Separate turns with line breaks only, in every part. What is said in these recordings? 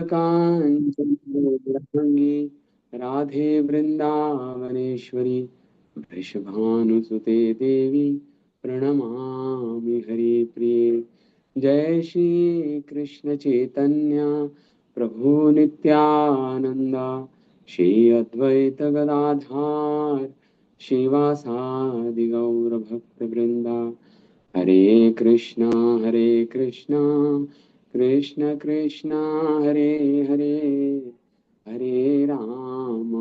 कांचन गौरांगी राधे वृंदावनेश्वरी वृषभानुसुते देवी प्रणमामि हरिप्रिये। जय श्री कृष्ण चैतन्य प्रभु नित्यानंद श्री अद्वैत गदाधार श्रीवासादि गौर भक्त वृंदा। हरे कृष्णा कृष्ण कृष्णा हरे हरे, हरे राम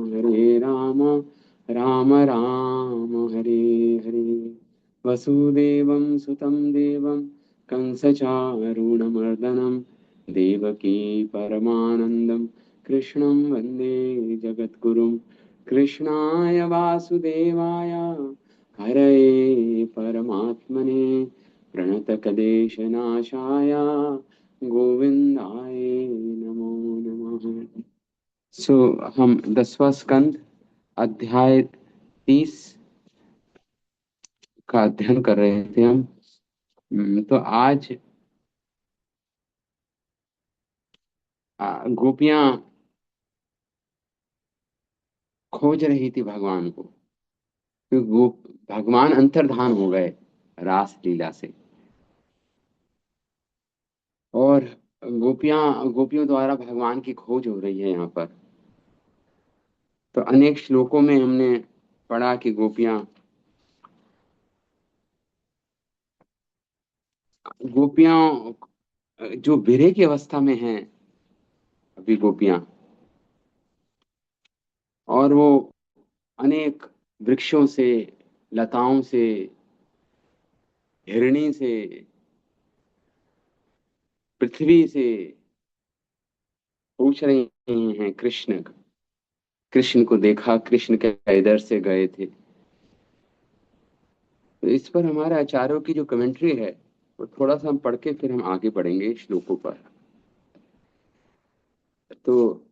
राम राम हरे हरे। वसुदेवं सुतं देवं कंसचारूणमर्दनं देवकी परमानन्दं कृष्णं वन्दे जगद्गुरुं। कृष्णाय वासुदेवाय हरये परमात्मने प्रणतक्लेशनाशाय गोविंदाय नमो नमः। हम 10वां स्कंद अध्याय 30 का अध्ययन कर रहे थे हम। तो आज गोपियां खोज रही थी भगवान को, क्योंकि भगवान अंतर्धान हो गए रास लीला से। और गोपियों द्वारा भगवान की खोज हो रही है यहाँ पर। तो अनेक श्लोकों में हमने पढ़ा कि गोपियां जो विरह की अवस्था में हैं अभी गोपियां, और वो अनेक वृक्षों से, लताओं से, हिरणी से, पृथ्वी से पूछ रही हैं कृष्ण को देखा, कृष्ण के इधर से गए थे। तो इस पर हमारे आचार्यों की जो कमेंट्री है वो थोड़ा सा हम पढ़ के फिर हम आगे बढ़ेंगे श्लोकों पर। तो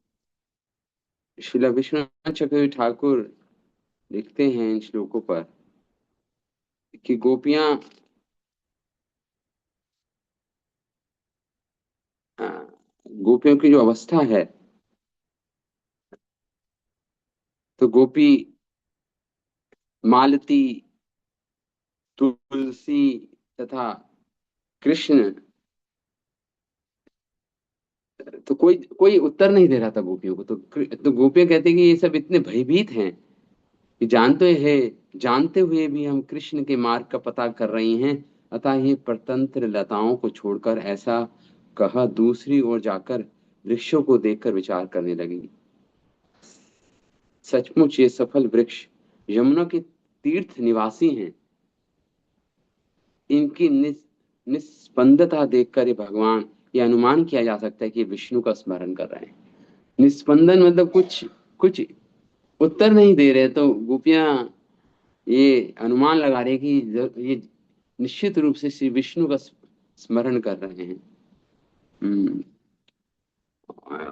श्रील विश्वनाथ चक्रवर्ती ठाकुर लिखते हैं इन श्लोकों पर कि अ, गोपियों की जो अवस्था है, तो गोपी मालती, तुलसी तथा कृष्ण, तो कोई कोई उत्तर नहीं दे रहा था गोपियों को। तो गोपियां कहते कि ये सब इतने भयभीत हैं कि जानते हुए भी हम कृष्ण के मार्ग का पता कर रही हैं। अतः ये परतंत्र लताओं को छोड़कर ऐसा कहा दूसरी ओर जाकर वृक्षों को देखकर विचार करने लगी। सचमुच ये सफल वृक्ष यमुना के तीर्थ निवासी हैं। इनकी निस्पंदता देखकर ये भगवान, ये अनुमान किया जा सकता है कि ये विष्णु का स्मरण कर रहे हैं। निस्पंदन मतलब कुछ कुछ उत्तर नहीं दे रहे। तो गोपियां ये अनुमान लगा रही है कि ये निश्चित रूप से श्री विष्णु का स्मरण कर रहे हैं। हम्म,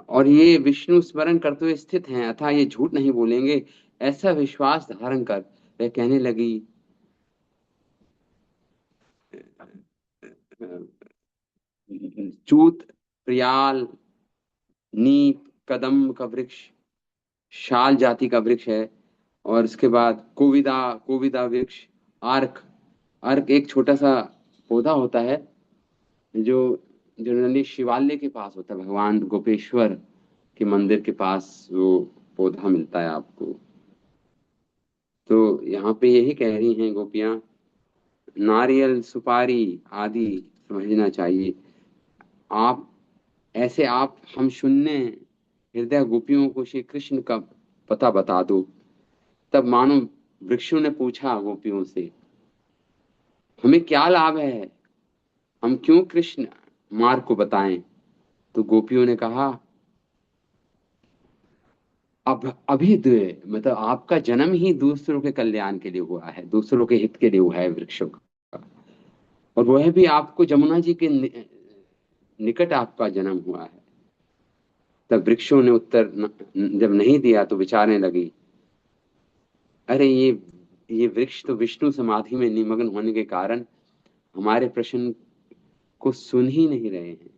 और ये विष्णु स्मरण करते हुए स्थित हैं, अतः ये झूठ नहीं बोलेंगे, ऐसा विश्वास धारण कर वह कहने लगी। चूत, प्रियाल, नीप, कदम्ब का वृक्ष शाल जाति का वृक्ष है। और उसके बाद कोविदा कोविदा वृक्ष, आर्क अर्क एक छोटा सा पौधा होता है जो जनरली शिवालय के पास होता है, भगवान गोपेश्वर के मंदिर के पास वो पौधा मिलता है आपको। तो यहाँ पे यही कह रही हैं गोपियां, नारियल, सुपारी आदि समझना चाहिए। आप आप हम शून्य हृदय गोपियों को श्री कृष्ण का पता बता दो। तब मानो वृक्षों ने पूछा गोपियों से, हमें क्या लाभ है, हम क्यों कृष्ण मार्ग को बताएं। तो गोपियों ने कहा, अब मतलब आपका जन्म ही दूसरों के कल्याण के लिए हुआ है, दूसरों के हित के लिए हुआ है वृक्षों का। और वह भी आपको जमुना जी के निकट आपका जन्म हुआ है। तब वृक्षों ने उत्तर जब नहीं दिया तो विचारने लगी, अरे ये वृक्ष तो विष्णु समाधि में निमग्न होने के कारण हमारे प्रश्न को सुन ही नहीं रहे हैं।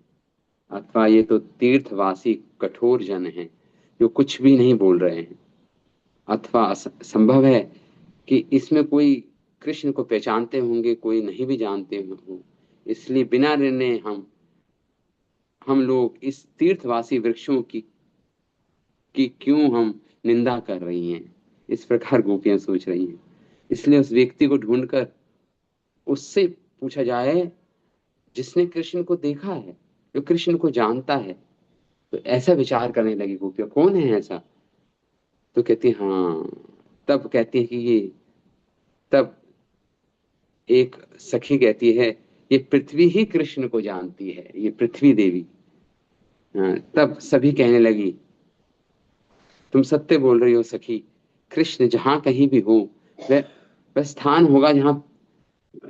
अथवा ये तो तीर्थवासी कठोर जन हैं जो कुछ भी नहीं बोल रहे हैं, अथवा संभव है कि इसमें कोई कृष्ण को पहचानते होंगे, कोई नहीं भी जानते हों। इसलिए बिना निर्णय हम लोग इस तीर्थवासी वृक्षों की क्यों हम निंदा कर रही हैं, इस प्रकार गोपियां सोच रही हैं। इसलिए उस व्यक्ति को ढूंढकर उससे पूछा जाए जिसने कृष्ण को देखा है, जो कृष्ण को जानता है। तो ऐसा विचार करने लगी गोपियां, कौन है ऐसा? तो कहती हाँ, तब कहती है कि ये, तब एक सखी कहती है ये पृथ्वी ही कृष्ण को जानती है, ये पृथ्वी देवी। हाँ, तब सभी कहने लगी तुम सत्य बोल रही हो सखी, कृष्ण जहां कहीं भी हो, वह वह स्थान होगा जहां,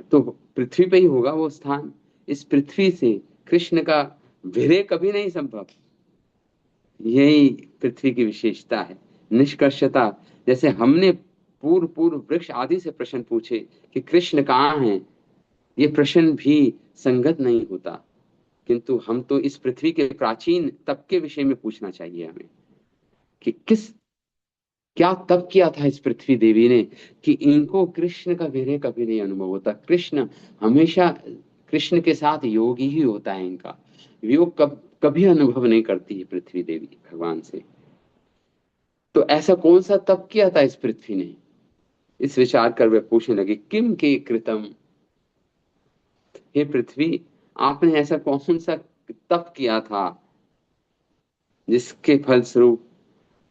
तो पृथ्वी पे ही होगा वो स्थान। इस पृथ्वी से कृष्ण का विरह कभी नहीं संभव। यही पृथ्वी की विशेषता है, निष्कर्षता। जैसे हमने पूर्व पूर्व वृक्ष आदि से प्रश्न पूछे कि कृष्ण कहाँ हैं, ये प्रश्न भी संगत नहीं होता। किंतु हम तो इस पृथ्वी के प्राचीन तप के विषय में पूछना चाहिए हमें, कि किस, क्या तप किया था इस पृथ्वी देवी ने कि इनको कृष्ण का विरह कभी नहीं अनुभव होता। कृष्ण हमेशा, कृष्ण के साथ योग ही होता है इनका, वियोग कभी अनुभव नहीं करती है पृथ्वी देवी भगवान से। तो ऐसा कौन सा तप किया था इस पृथ्वी ने? इस विचार कर वे पूछने लगे किम के कृतम, हे पृथ्वी, आपने ऐसा कौन सा तप किया था जिसके फलस्वरूप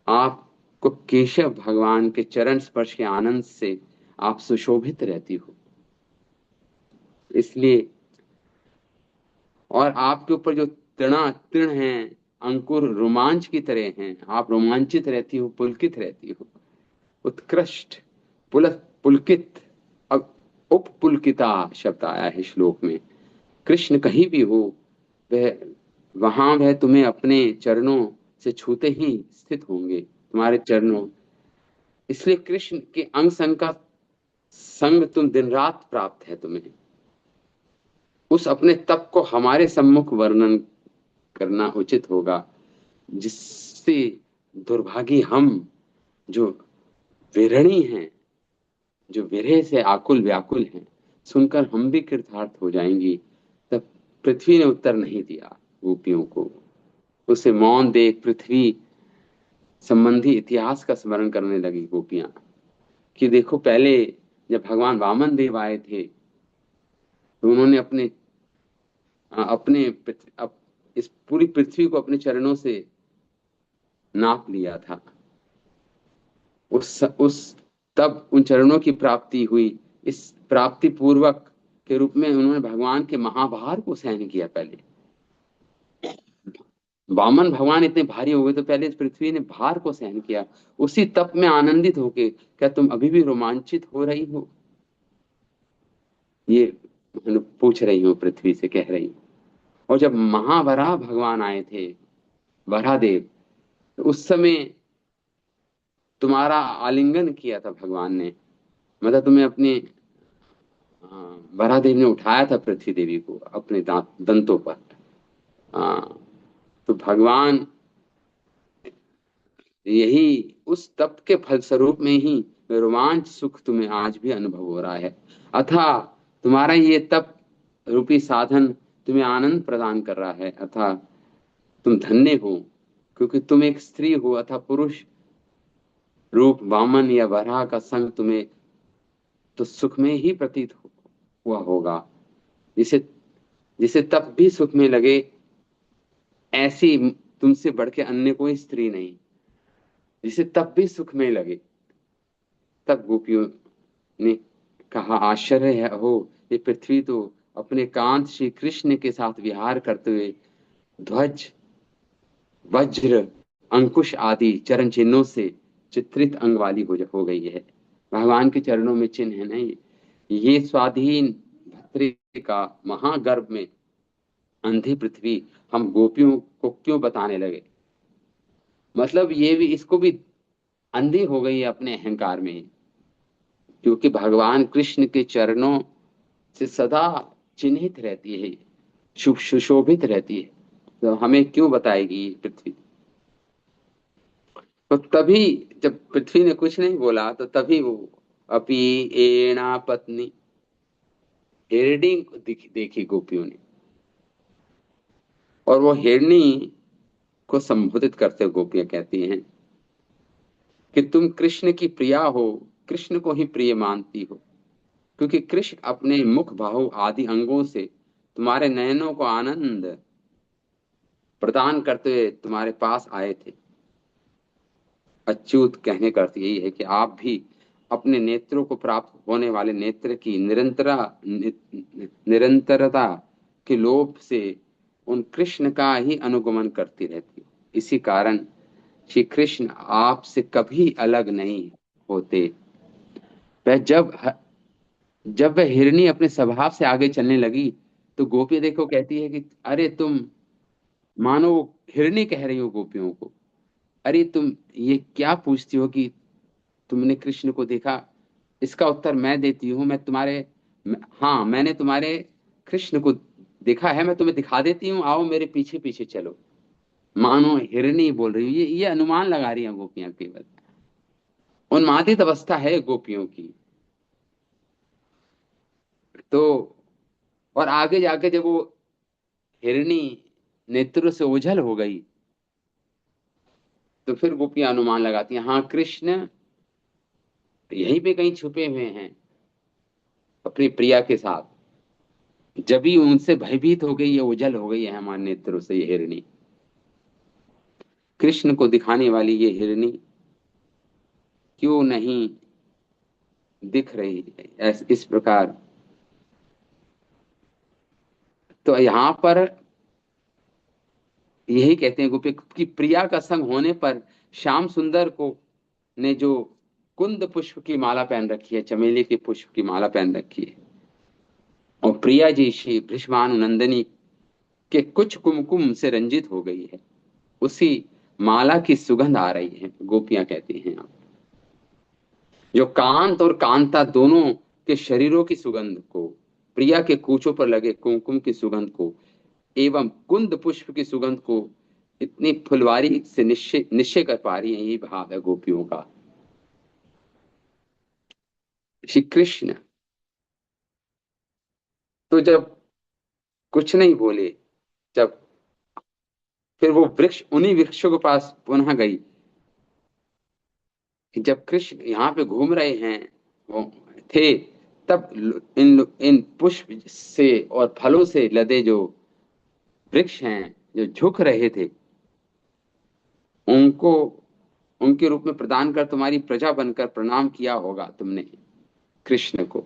आपको केशव भगवान के चरण स्पर्श के आनंद से आप सुशोभित रहती हो। इसलिए, और आपके ऊपर जो तृण हैं, अंकुर रोमांच की तरह हैं, आप रोमांचित रहती हो, पुलकित रहती हो। उत्कृष्ट, पुलकित, अब उपपुलकिता शब्द आया है श्लोक में। कृष्ण कहीं भी हो, वह वहां वह तुम्हें अपने चरणों से छूते ही स्थित होंगे, तुम्हारे चरणों। इसलिए कृष्ण के अंग संग का संग तुम दिन रात प्राप्त है तुम्हें। उस अपने तप को हमारे सम्मुख वर्णन करना उचित होगा, जिससे दुर्भागी हम, जो विरणी हैं, जो विरह से आकुल व्याकुल हैं, सुनकर हम भी कृतार्थ हो जाएंगी। तब पृथ्वी ने उत्तर नहीं दिया गोपियों को। उसे मौन देख पृथ्वी संबंधी इतिहास का स्मरण करने लगी गोपियां, कि देखो पहले जब भगवान वामन देव आए थे तो उन्होंने इस पूरी पृथ्वी को अपने चरणों से नाप लिया था। उस तब उन चरणों की प्राप्ति हुई। इस प्राप्ति पूर्वक के रूप में उन्होंने भगवान के महाभार को सहन किया। पहले वामन भगवान इतने भारी हो गए तो पहले इस पृथ्वी ने भार को सहन किया। उसी तप में आनंदित होके क्या तुम अभी भी रोमांचित हो रही हो? ये पूछ रही हूँ, पृथ्वी से कह रही हूँ। और जब महावराह भगवान आए थे, वरादेव, तो उस समय तुम्हारा आलिंगन किया था भगवान ने, मतलब तुम्हें अपने, वरादेव ने उठाया था पृथ्वी देवी को अपने दंतों पर। हाँ, तो भगवान, यही उस तप के फलस्वरूप में ही रोमांच सुख तुम्हें आज भी अनुभव हो रहा है। अथा तुम्हारा ये तप रूपी साधन तुम्हें आनंद प्रदान कर रहा है। अथा तुम धन्य हो, क्योंकि तुम एक स्त्री हो, अथा पुरुष रूप वामन या वराह का संग तुम्हें तो सुख में ही प्रतीत हुआ होगा। जिसे जिसे तब भी सुख में लगे, ऐसी तुमसे बढ़ के अन्य कोई स्त्री नहीं जिसे तब भी सुख में लगे। तब गोपियों ने कहा आश्चर्य है हो, ये पृथ्वी तो अपने कांत श्री कृष्ण के साथ विहार करते हुए ध्वज, वज्र, अंकुश आदि चरण चिन्हों से चित्रित अंग वाली हो गई है। भगवान के चरणों में चिन्ह है नहीं। ये स्वाधीन भद्रिका महागर्भ में अंधी पृथ्वी हम गोपियों को क्यों बताने लगे? मतलब ये भी, इसको भी अंधी हो गई है अपने अहंकार में, क्योंकि भगवान कृष्ण के चरणों से सदा चिन्हित रहती है, सुशोभित रहती है। तो हमें क्यों बताएगी पृथ्वी? तो तभी जब पृथ्वी ने कुछ नहीं बोला तो तभी वो अपी एणा पत्नी हिरणी देखी गोपियों ने, और वो हिरणी को संबोधित करते हुए गोपियां कहती हैं कि तुम कृष्ण की प्रिया हो, कृष्ण को ही प्रिय मानती हो, क्योंकि कृष्ण अपने मुख बाहु आदि अंगों से तुम्हारे नयनों को आनंद प्रदान करते हुए तुम्हारे पास आए थे। अच्युत कहने का अर्थ यही है कि आप भी अपने नेत्रों को प्राप्त होने वाले नेत्र की निरंतरता के लोभ से उन कृष्ण का ही अनुगमन करती रहती हो। इसी कारण श्री कृष्ण आपसे कभी अलग नहीं होते। वह जब वह हिरनी अपने स्वभाव से आगे चलने लगी तो गोपी देखो कहती है कि अरे तुम, मानो वो हिरनी कह रही हो गोपियों को, अरे तुम ये क्या पूछती हो कि तुमने कृष्ण को देखा? इसका उत्तर मैं देती हूँ। हाँ, मैंने तुम्हारे कृष्ण को देखा है, मैं तुम्हें दिखा देती हूँ, आओ मेरे पीछे पीछे चलो। मानो हिरनी बोल रही हूँ, ये अनुमान लगा रही हैं गोपियां केवल। उन्मादित अवस्था है गोपियों की। तो और आगे जाके जब वो हिरनी नेत्र से ओझल हो गई तो फिर गोपियां अनुमान लगाती हैं, हाँ कृष्ण यहीं पे कहीं छुपे हुए हैं अपनी प्रिया के साथ। जब ही उनसे भयभीत हो गई है, ओझल हो गई है हमारे नेत्रों से ये हिरनी, कृष्ण को दिखाने वाली ये हिरनी क्यों नहीं दिख रही है इस प्रकार। तो यहाँ पर यही कहते हैं गोपी कि प्रिया का संग होने पर श्याम सुंदर को ने जो कुंद पुष्प की माला पहन रखी है, चमेली के पुष्प की माला पहन रखी है, और प्रिया जी श्री भीष्मानुनंदनी के कुछ कुमकुम से रंजित हो गई है, उसी माला की सुगंध आ रही है। गोपियां कहती हैं आप, जो कांत और कांता दोनों के शरीरों की सुगंध को, प्रिया के कूचों पर लगे कुमकुम की सुगंध को एवं कुंद पुष्प की सुगंध को इतनी फुलवारी से निश्चय निश्चय कर पा रही है, यही भाव है गोपियों का। श्री कृष्ण तो जब कुछ नहीं बोले, जब फिर वो वृक्ष, उन्हीं वृक्षों के पास पुनः गई कि जब कृष्ण यहाँ पे घूम रहे हैं वो थे, तब इन पुष्प से और फलों से लदे जो वृक्ष हैं जो झुक रहे थे, उनको उनके रूप में प्रदान कर तुम्हारी प्रजा बनकर प्रणाम किया होगा तुमने कृष्ण को।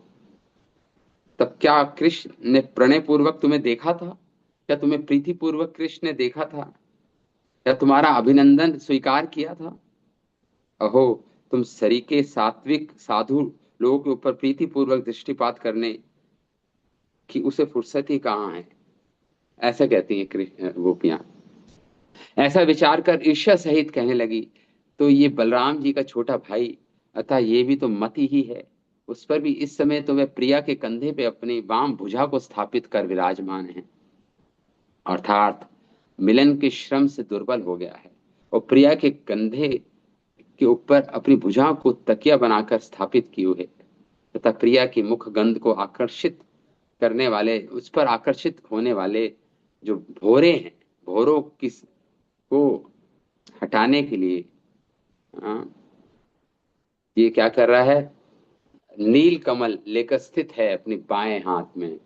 तब क्या कृष्ण ने प्रणय पूर्वक तुम्हें देखा था? क्या तुम्हें प्रीति पूर्वक कृष्ण ने देखा था? क्या तुम्हारा अभिनंदन स्वीकार किया था? अहो, तुम सरीके सात्विक साधु लोगों के ऊपर प्रीति पूर्वक दृष्टिपात करने की उसे फुर्सत ही कहाँ है? ऐसा कहती हैं गोपियां। ऐसा विचार कर ईर्ष्या सहित कहने लगी, तो ये बलराम जी का छोटा भाई, अतः ये भी तो मति ही है। उस पर भी इस समय तो वह प्रिया के कंधे पे अपनी वाम भुजा को स्थापित कर विराजमान है, अर्थात मिलन के श्रम से दुर्बल हो गया है, और प्रिया के कंधे के ऊपर अपनी भुजा को तकिया बनाकर स्थापित किए हुए, तथा प्रिया की मुख गंध को आकर्षित करने वाले, उस पर आकर्षित होने वाले जो भोरे हैं, भोरों की को हटाने के लिए, हाँ, ये क्या कर रहा है? नील कमल लेकर स्थित है अपने बाएं हाथ में,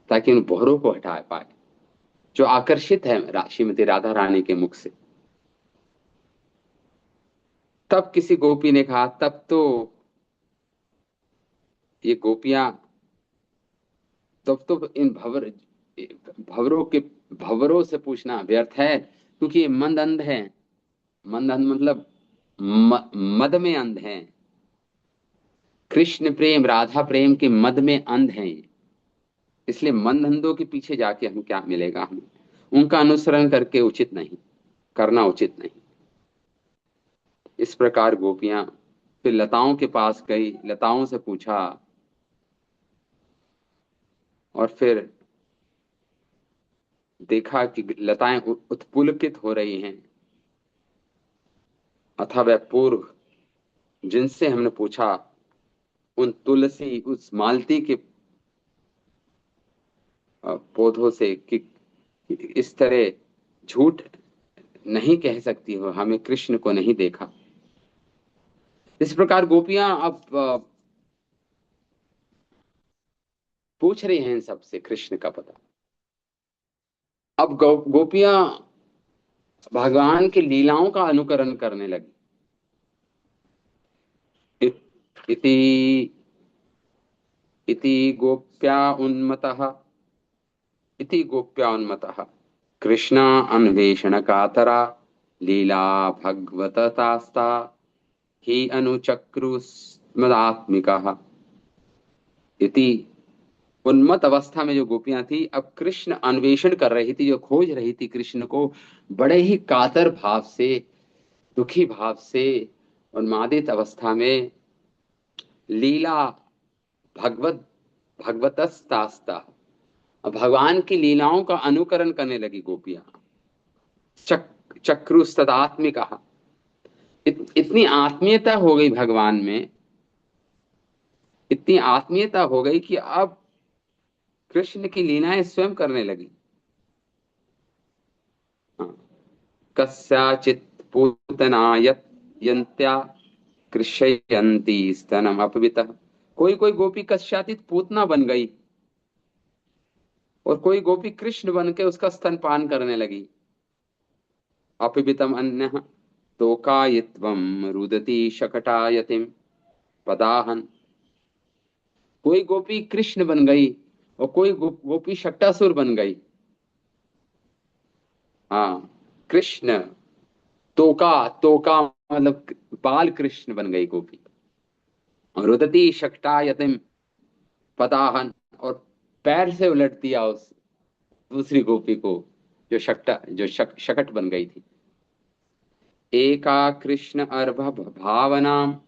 ताकि उन भौरों को हटा पाए जो आकर्षित है श्रीमती राधा रानी के मुख से। तब किसी गोपी ने कहा, तब तो ये गोपियां, तब तो इन भवरों के भवरों से पूछना व्यर्थ है, क्योंकि ये मंद अंध है। मंद अंध मतलब मद में अंध है। कृष्ण प्रेम राधा प्रेम के मद में अंध है ये। इसलिए मंद अंधों के पीछे जाके हम क्या मिलेगा हमें? उनका अनुसरण करके उचित नहीं, करना उचित नहीं। इस प्रकार गोपियां फिर लताओं के पास गई, लताओं से पूछा, और फिर देखा कि लताएं उत्पुलकित हो रही हैं, अथा वह पूर्व जिनसे हमने पूछा, उन तुलसी उस मालती के पौधों से कि इस तरह झूठ नहीं कह सकती हो, हमें कृष्ण को नहीं देखा। इस प्रकार गोपियां अब पूछ रही हैं इन सबसे कृष्ण का पता। अब गोपियां भगवान की लीलाओं का अनुकरण करने लगी। इति इति गोप्या उन्मतः इति गोप्या उन्मतः कृष्ण अन्वेषण कातरा लीला भगवततास्ता ही अनुचक्रुस्मदात्मिका। इति उन्मत्त अवस्था में जो गोपियां थी, अब कृष्ण अन्वेषण कर रही थी, जो खोज रही थी कृष्ण को, बड़े ही कातर भाव से, दुखी भाव से, उन्मादित अवस्था में, लीला भगवत भगवतस्तास्ता, भगवान की लीलाओं का अनुकरण करने लगी गोपियां। चक्रु सदात्मिका, इतनी आत्मीयता हो गई भगवान में, इतनी आत्मीयता हो गई कि अब कृष्ण की लीलाएं स्वयं करने लगी। हाँ। कस्याचित् पूतना यन्त्या कृष्यन्ति स्तनम अपवितः। कोई कोई गोपी कस्याचित् पूतना बन गई और कोई गोपी कृष्ण बन के उसका स्तनपान करने लगी। अपवितम अन्यः तोकायित्वम रुदती शकटायतिम पदाहन। कोई गोपी कृष्ण बन गई और कोई गोपी शक्टासुर बन गई। हाँ, कृष्ण, तोका, तोका मतलब बाल कृष्ण बन गई गोपी। रुदती शकटायतिम पदाहन, और पैर से उलट दिया उस दूसरी गोपी को, जो शकट बन गई थी। एका कृष्ण अर्भ भावनाम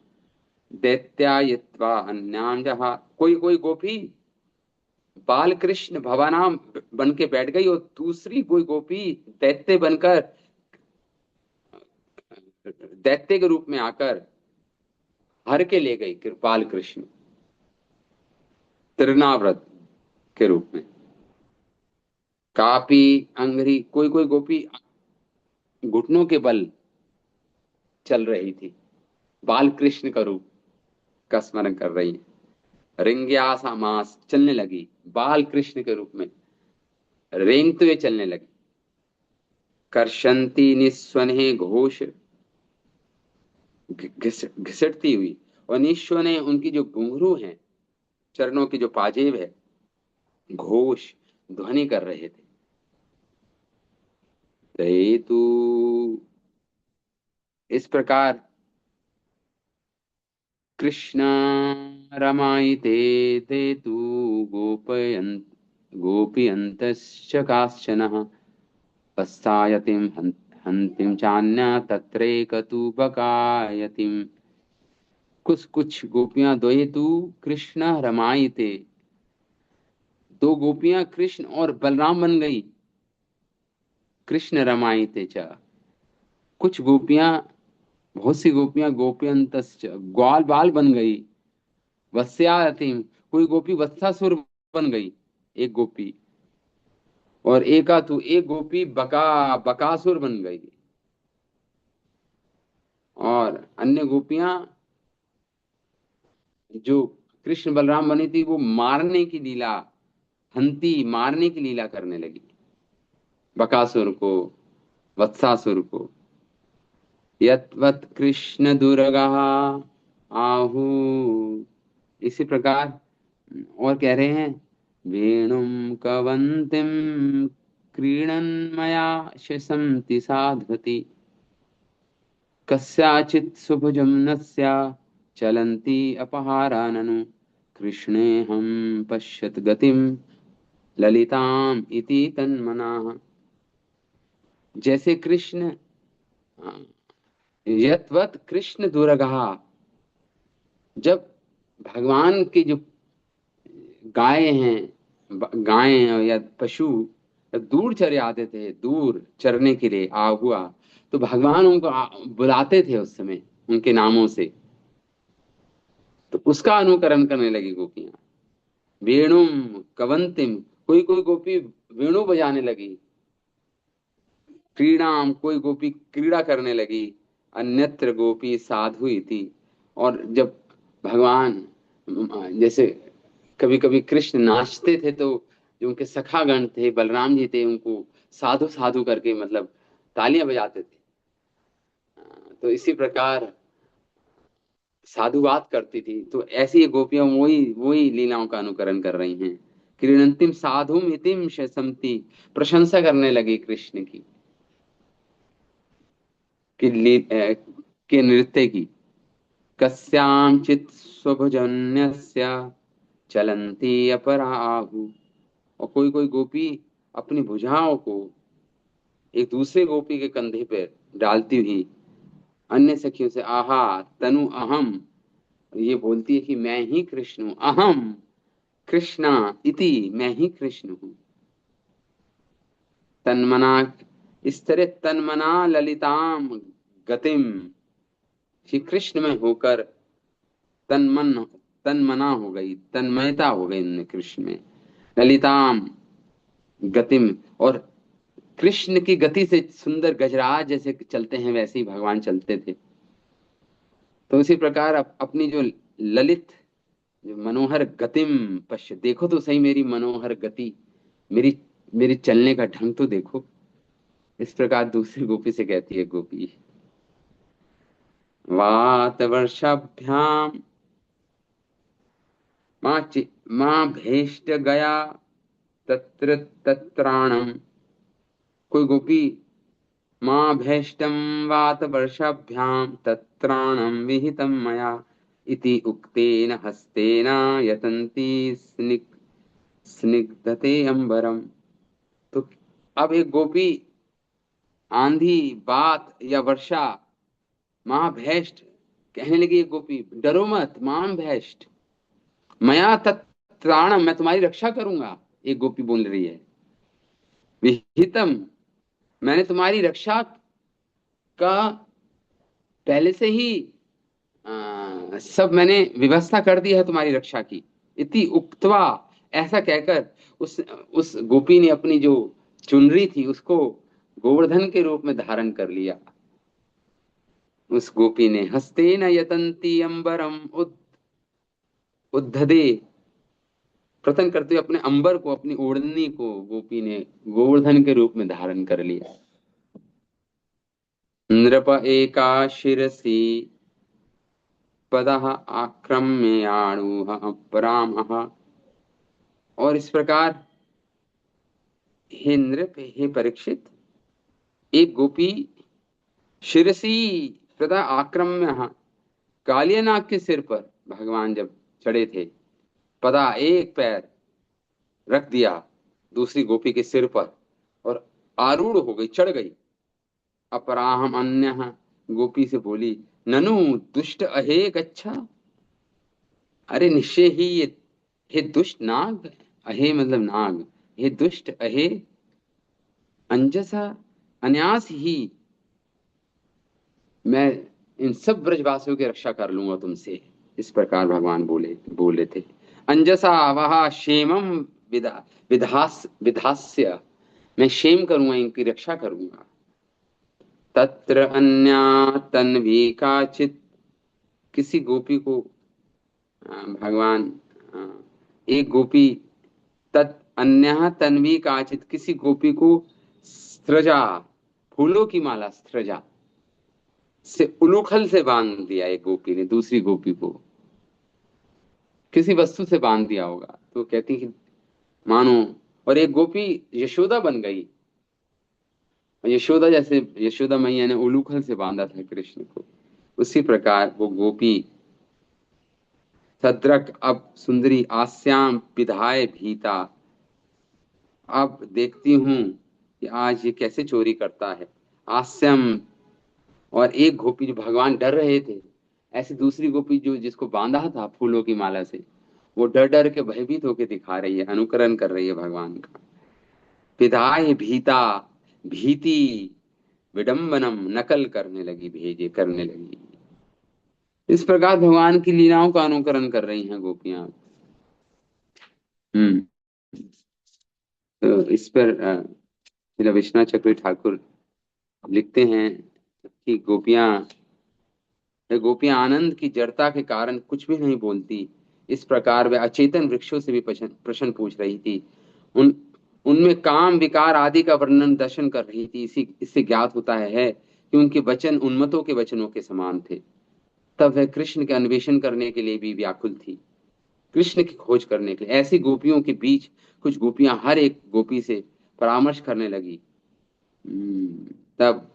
दैत्यायित्वा अन्याम जहा। कोई कोई गोपी बाल कृष्ण भवानाम बन के बैठ गई और दूसरी कोई गोपी दैत्य बनकर, दैत्य के रूप में आकर हर के ले गई बाल कृष्ण, तृणाव्रत के रूप में। कापी अंग्री, कोई कोई गोपी घुटनों के बल चल रही थी, बाल कृष्ण का रूप का स्मरण कर रही है। रिंग्यासा मास, चलने लगी बाल कृष्ण के रूप में, रेंगते हुए चलने लगी। कर्षंती निस्वने घोष, घिसटती हुई। और निस्वने, उनकी जो घुंघरू हैं, चरणों की जो पाजेब है, घोष, ध्वनि कर रहे थे। ते तू, इस प्रकार कृष्ण रमायिते ते तू गोपयन् गोपीयन्तश्च काश्चन पश्चायतिं हन्तिं चान्या तत्रैकतु बकायतिम। कुछ कुछ गोपियां द्वये तू कृष्ण रमायिते, दो गोपियां कृष्ण और बलराम बन गई। कृष्ण रमायिते च, कुछ गोपियां, बहुत सी गोपियां गोपीयंतश्च, ग्वाल बाल बन गई। वत्स्यातिम, कोई गोपी वत्सासुर बन गई, एक गोपी। और एका तू, एक गोपी बकासुर बन गई। और अन्य गोपियां जो कृष्ण बलराम बनी थी, वो मारने की लीला, हंती, मारने की लीला करने लगी, बकासुर को, वत्सासुर को। यत्वत कृष्ण दुर्गा आहु, इसी प्रकार और कह रहे हैं, वेणुम कवंतिम क्रीडन मया शसंति साध्वति कस्याचित् शुभजं नस्या चलन्ति अपहाराननु कृष्णे हम पश्यत गतिम ललिताम इति तन्मनाः। जैसे कृष्ण, यत्वत कृष्ण दुर्गा, जब भगवान की जो गाय हैं, गायें या पशु दूर चले आते थे, दूर चरने के लिए आ हुआ, तो भगवान उनको बुलाते थे उस समय उनके नामों से। तो उसका अनुकरण करने लगी गोपियां। वेणुम कवंतिम, कोई कोई गोपी वेणु बजाने लगी। क्रीड़ाम, कोई गोपी क्रीड़ा करने लगी। अन्यत्र गोपी साधु इति। और जब भगवान जैसे कभी कभी कृष्ण नाचते थे, तो जो उनके सखागण थे, बलराम जी थे, उनको साधु साधु करके मतलब तालियां बजाते थे। तो इसी प्रकार साधुवाद करती थी, तो ऐसी ये गोपियां वही वही लीलाओं का अनुकरण कर रही हैं। क्रीडंतिम साधुम इतिम शसंति, प्रशंसा करने लगी कृष्ण की, के नृत्य की। कस्यांचित स्वभुजन्यस्य चलंती अपराहु। और कोई कोई गोपी अपनी भुजाओं को एक दूसरे गोपी के कंधे पर डालती हुई अन्य सखियों से आहा तनु अहम, ये बोलती है कि मैं ही कृष्ण हूं, अहम कृष्णा इति, मैं ही कृष्ण हूं। तन्मना, इस तरह तन्मना ललिताम गतिम, श्री कृष्ण में होकर तन्मन, तन्मना हो गई, तन्मयता हो गई उनमें कृष्ण में। ललिताम गतिम, और कृष्ण की गति से सुंदर गजराज जैसे चलते हैं वैसे ही भगवान चलते थे। तो उसी प्रकार अपनी जो ललित, जो मनोहर गतिम पश्य, देखो तो सही मेरी मनोहर गति, मेरी मेरी चलने का ढंग तो देखो। इस प्रकार दूसरी गोपी से कहती है गोपी। वात वर्षाभ्याम माँ भेष्ट गया तत्र तत्राणम। कोई गोपी माँ भैष्टम वात वर्षाभ्याम तत्राणम विहितम मया इति उक्तेन हस्तेन यतन्ती स्निग्धते अंबरम। तो अब एक गोपी आंधी, बात या वर्षा, माँ भैष्ट कहने लगी, एक गोपी डरो मत मां भैष्ट, मया तत्राणम, मैं तुम्हारी रक्षा करूंगा। एक गोपी बोल रही है विहितम, मैंने तुम्हारी रक्षा का पहले से ही सब मैंने व्यवस्था कर दी है तुम्हारी रक्षा की। इति उक्तवा, ऐसा कहकर उस गोपी ने अपनी जो चुनरी थी उसको गोवर्धन के रूप में धारण कर लिया। उस गोपी ने हस्ते न यतंती अंबरम उद्धदे, प्रतन करते हुए अपने अंबर को, अपनी ओढ़नी को गोपी ने गोवर्धन के रूप में धारण कर लिया। नृप एका शिरसी पदः आक्रम्याणुः अपरामः। और इस प्रकार हे नृप, हे परीक्षित, एक गोपी शिरसी प्रदा आक्रम्य, कालियानाग के सिर पर भगवान जब चढ़े थे, पदा एक पैर रख दिया दूसरी गोपी के सिर पर और आरूढ़ हो गई, चढ़ गई। अपराहम अन्य, गोपी से बोली, ननु दुष्ट अहे गच्छा, अरे निश्चय ही ये, हे दुष्ट नाग, अहे मतलब नाग, हे दुष्ट अहे, अंजसा अन्यास ही, मैं इन सब ब्रजवासियों की रक्षा कर लूंगा तुमसे। इस प्रकार भगवान बोले थे। अंजसा वहा क्षेमम विधास्य, मैं क्षेम करूंगा, इनकी रक्षा करूंगा। तत्र अन्या तन्वी काचित, किसी गोपी को भगवान अ, एक गोपी, तत् अन्य तन्वी काचित, किसी गोपी को स्त्रजा, फूलों की माला स्त्रजा से उलूखल से बांध दिया। एक गोपी ने दूसरी गोपी को किसी वस्तु से बांध दिया होगा, तो कहती कि मानो, और एक गोपी यशोदा बन गई। यशोदा, जैसे यशोदा मैया ने उलूखल से बांधा था कृष्ण को, उसी प्रकार वो गोपी सद्रक, अब सुंदरी, आस्याम विधाय भीता, अब देखती हूं कि आज ये कैसे चोरी करता है। आस्यम, और एक गोपी जो भगवान डर रहे थे, ऐसी दूसरी गोपी जो जिसको बांधा था फूलों की माला से, वो डर डर के भयभीत होकर दिखा रही है, अनुकरण कर रही है भगवान का। विधाय भीता, भीति विडंबनम, नकल करने लगी, भेजे करने लगी। इस प्रकार भगवान की लीलाओं का अनुकरण कर रही हैं गोपियां। हम्म। तो इस पर श्री विश्वनाथ चक्रवर्ती ठाकुर लिखते हैं कि गोपियां आनंद की जड़ता के कारण कुछ भी नहीं बोलती। इस प्रकार वे अचेतन वृक्षों से भी प्रश्न प्रश्न पूछ रही थी। उन उनमें काम विकार आदि का वर्णन दर्शन कर रही थी। इसी इससे ज्ञात होता है कि उनके वचन उन्मत्तों के वचनों के समान थे। तब वह कृष्ण के अन्वेषण करने के लिए भी व्याकुल थी, कृष्ण की खोज करने के लिए। ऐसी गोपियों के बीच कुछ गोपियां हर एक गोपी से परामर्श करने लगी। तब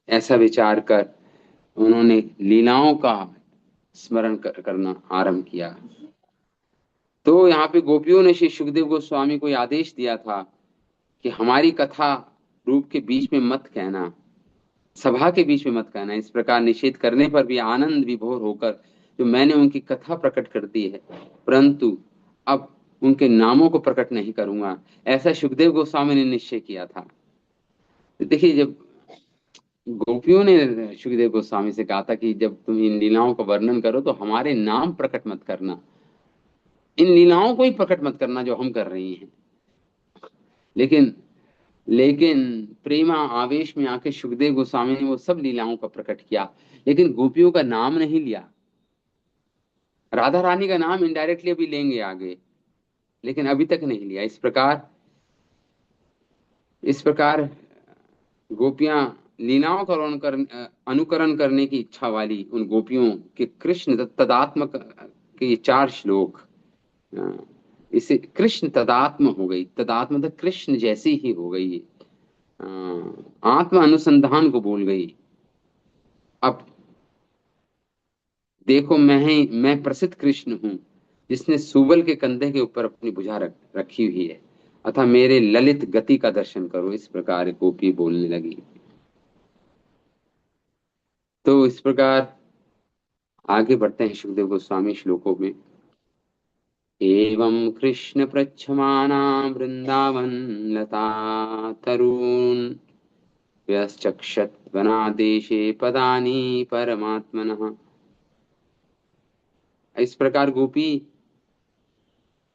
ऐसा विचार कर उन्होंने लीलाओं का स्मरण करना आरंभ किया। तो यहाँ पे गोपियों ने श्री सुखदेव गोस्वामी को ये आदेश दिया था कि हमारी कथा रूप के बीच में मत कहना, सभा के बीच में मत कहना। इस प्रकार निषेध करने पर भी आनंद विभोर होकर जो मैंने उनकी कथा प्रकट कर दी है, परंतु अब उनके नामों को प्रकट नहीं करूंगा, ऐसा सुखदेव गोस्वामी ने निश्चय किया था। तो देखिए, जब गोपियों ने सुखदेव गोस्वामी से कहा था कि जब तुम इन लीलाओं का वर्णन करो तो हमारे नाम प्रकट मत करना, इन लीलाओं को ही प्रकट मत करना जो हम कर रही हैं। लेकिन लेकिन प्रेमा आवेश में आके सुखदेव गोस्वामी ने वो सब लीलाओं का प्रकट किया, लेकिन गोपियों का नाम नहीं लिया। राधा रानी का नाम इनडायरेक्टली अभी लेंगे आगे, लेकिन अभी तक नहीं लिया। इस प्रकार गोपियां लीलाओं का अनुकरण करने की इच्छा वाली उन गोपियों के कृष्ण तदात्मक के ये चार श्लोक, अ, इसे कृष्ण तदात्म हो गई। तदात्म मतलब कृष्ण जैसी ही हो गई। आत्म अनुसंधान को भूल गई। अब देखो, मैं प्रसिद्ध कृष्ण हूं जिसने सूबल के कंधे के ऊपर अपनी भुजा रखी हुई है, अतः मेरे ललित गति का दर्शन करो। इस प्रकार गोपी बोलने लगी। तो इस प्रकार आगे बढ़ते हैं सुखदेव गोस्वामी श्लोकों में। एवं कृष्ण प्रच्छमाना वृंदावन लता तरून् व्यश्चक्षत वनादेशे पदानि परमात्मनः। इस प्रकार गोपी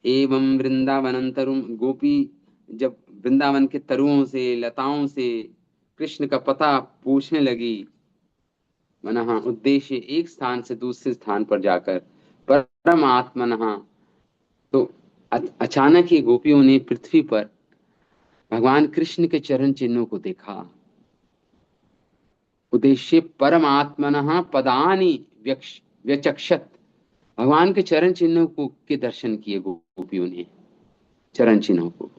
एवं वृंदावनंतरुम, गोपी जब वृंदावन के तरुओं से, लताओं से कृष्ण का पता पूछने लगी, मनः उद्देश्य एक स्थान से दूसरे स्थान पर जाकर, परमात्मनः, तो अचानक ही गोपियों ने पृथ्वी पर भगवान कृष्ण के चरण चिन्हों को देखा। उद्देश्य परमात्मनः पदानि व्यचक्षत, भगवान के चरण चिन्हों को के दर्शन किए गोपियों ने, चरण चिन्हों को।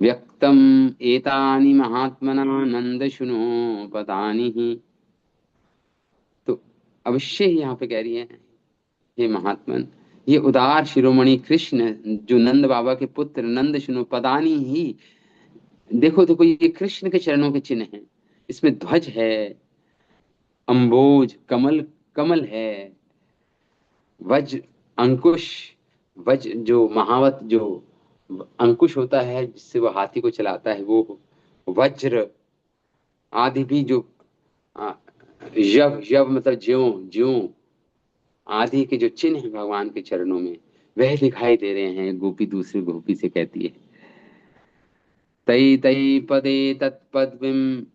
व्यक्तम एतानि महात्मना नंद शुनो पदानि ही, तो अवश्य ही यहाँ पे कह रही है, हे महात्मन, ये उदार शिरोमणि कृष्ण जो नंद बाबा के पुत्र नंद शुनो पदानि ही, देखो देखो, ये कृष्ण के चरणों के चिन्ह हैं। इसमें ध्वज है, अंबोज कमल, कमल है, वज्र, अंकुश, वज्र जो महावत जो अंकुश होता है जिससे वो हाथी को चलाता है, वो वज्र आदि भी जो आ, यव यव मतलब ज्यों ज्यों आदि के जो चिन्ह हैं भगवान के चरणों में, वह दिखाई दे रहे हैं। गोपी दूसरी गोपी से कहती है, तई तई पदे तत्पदवीं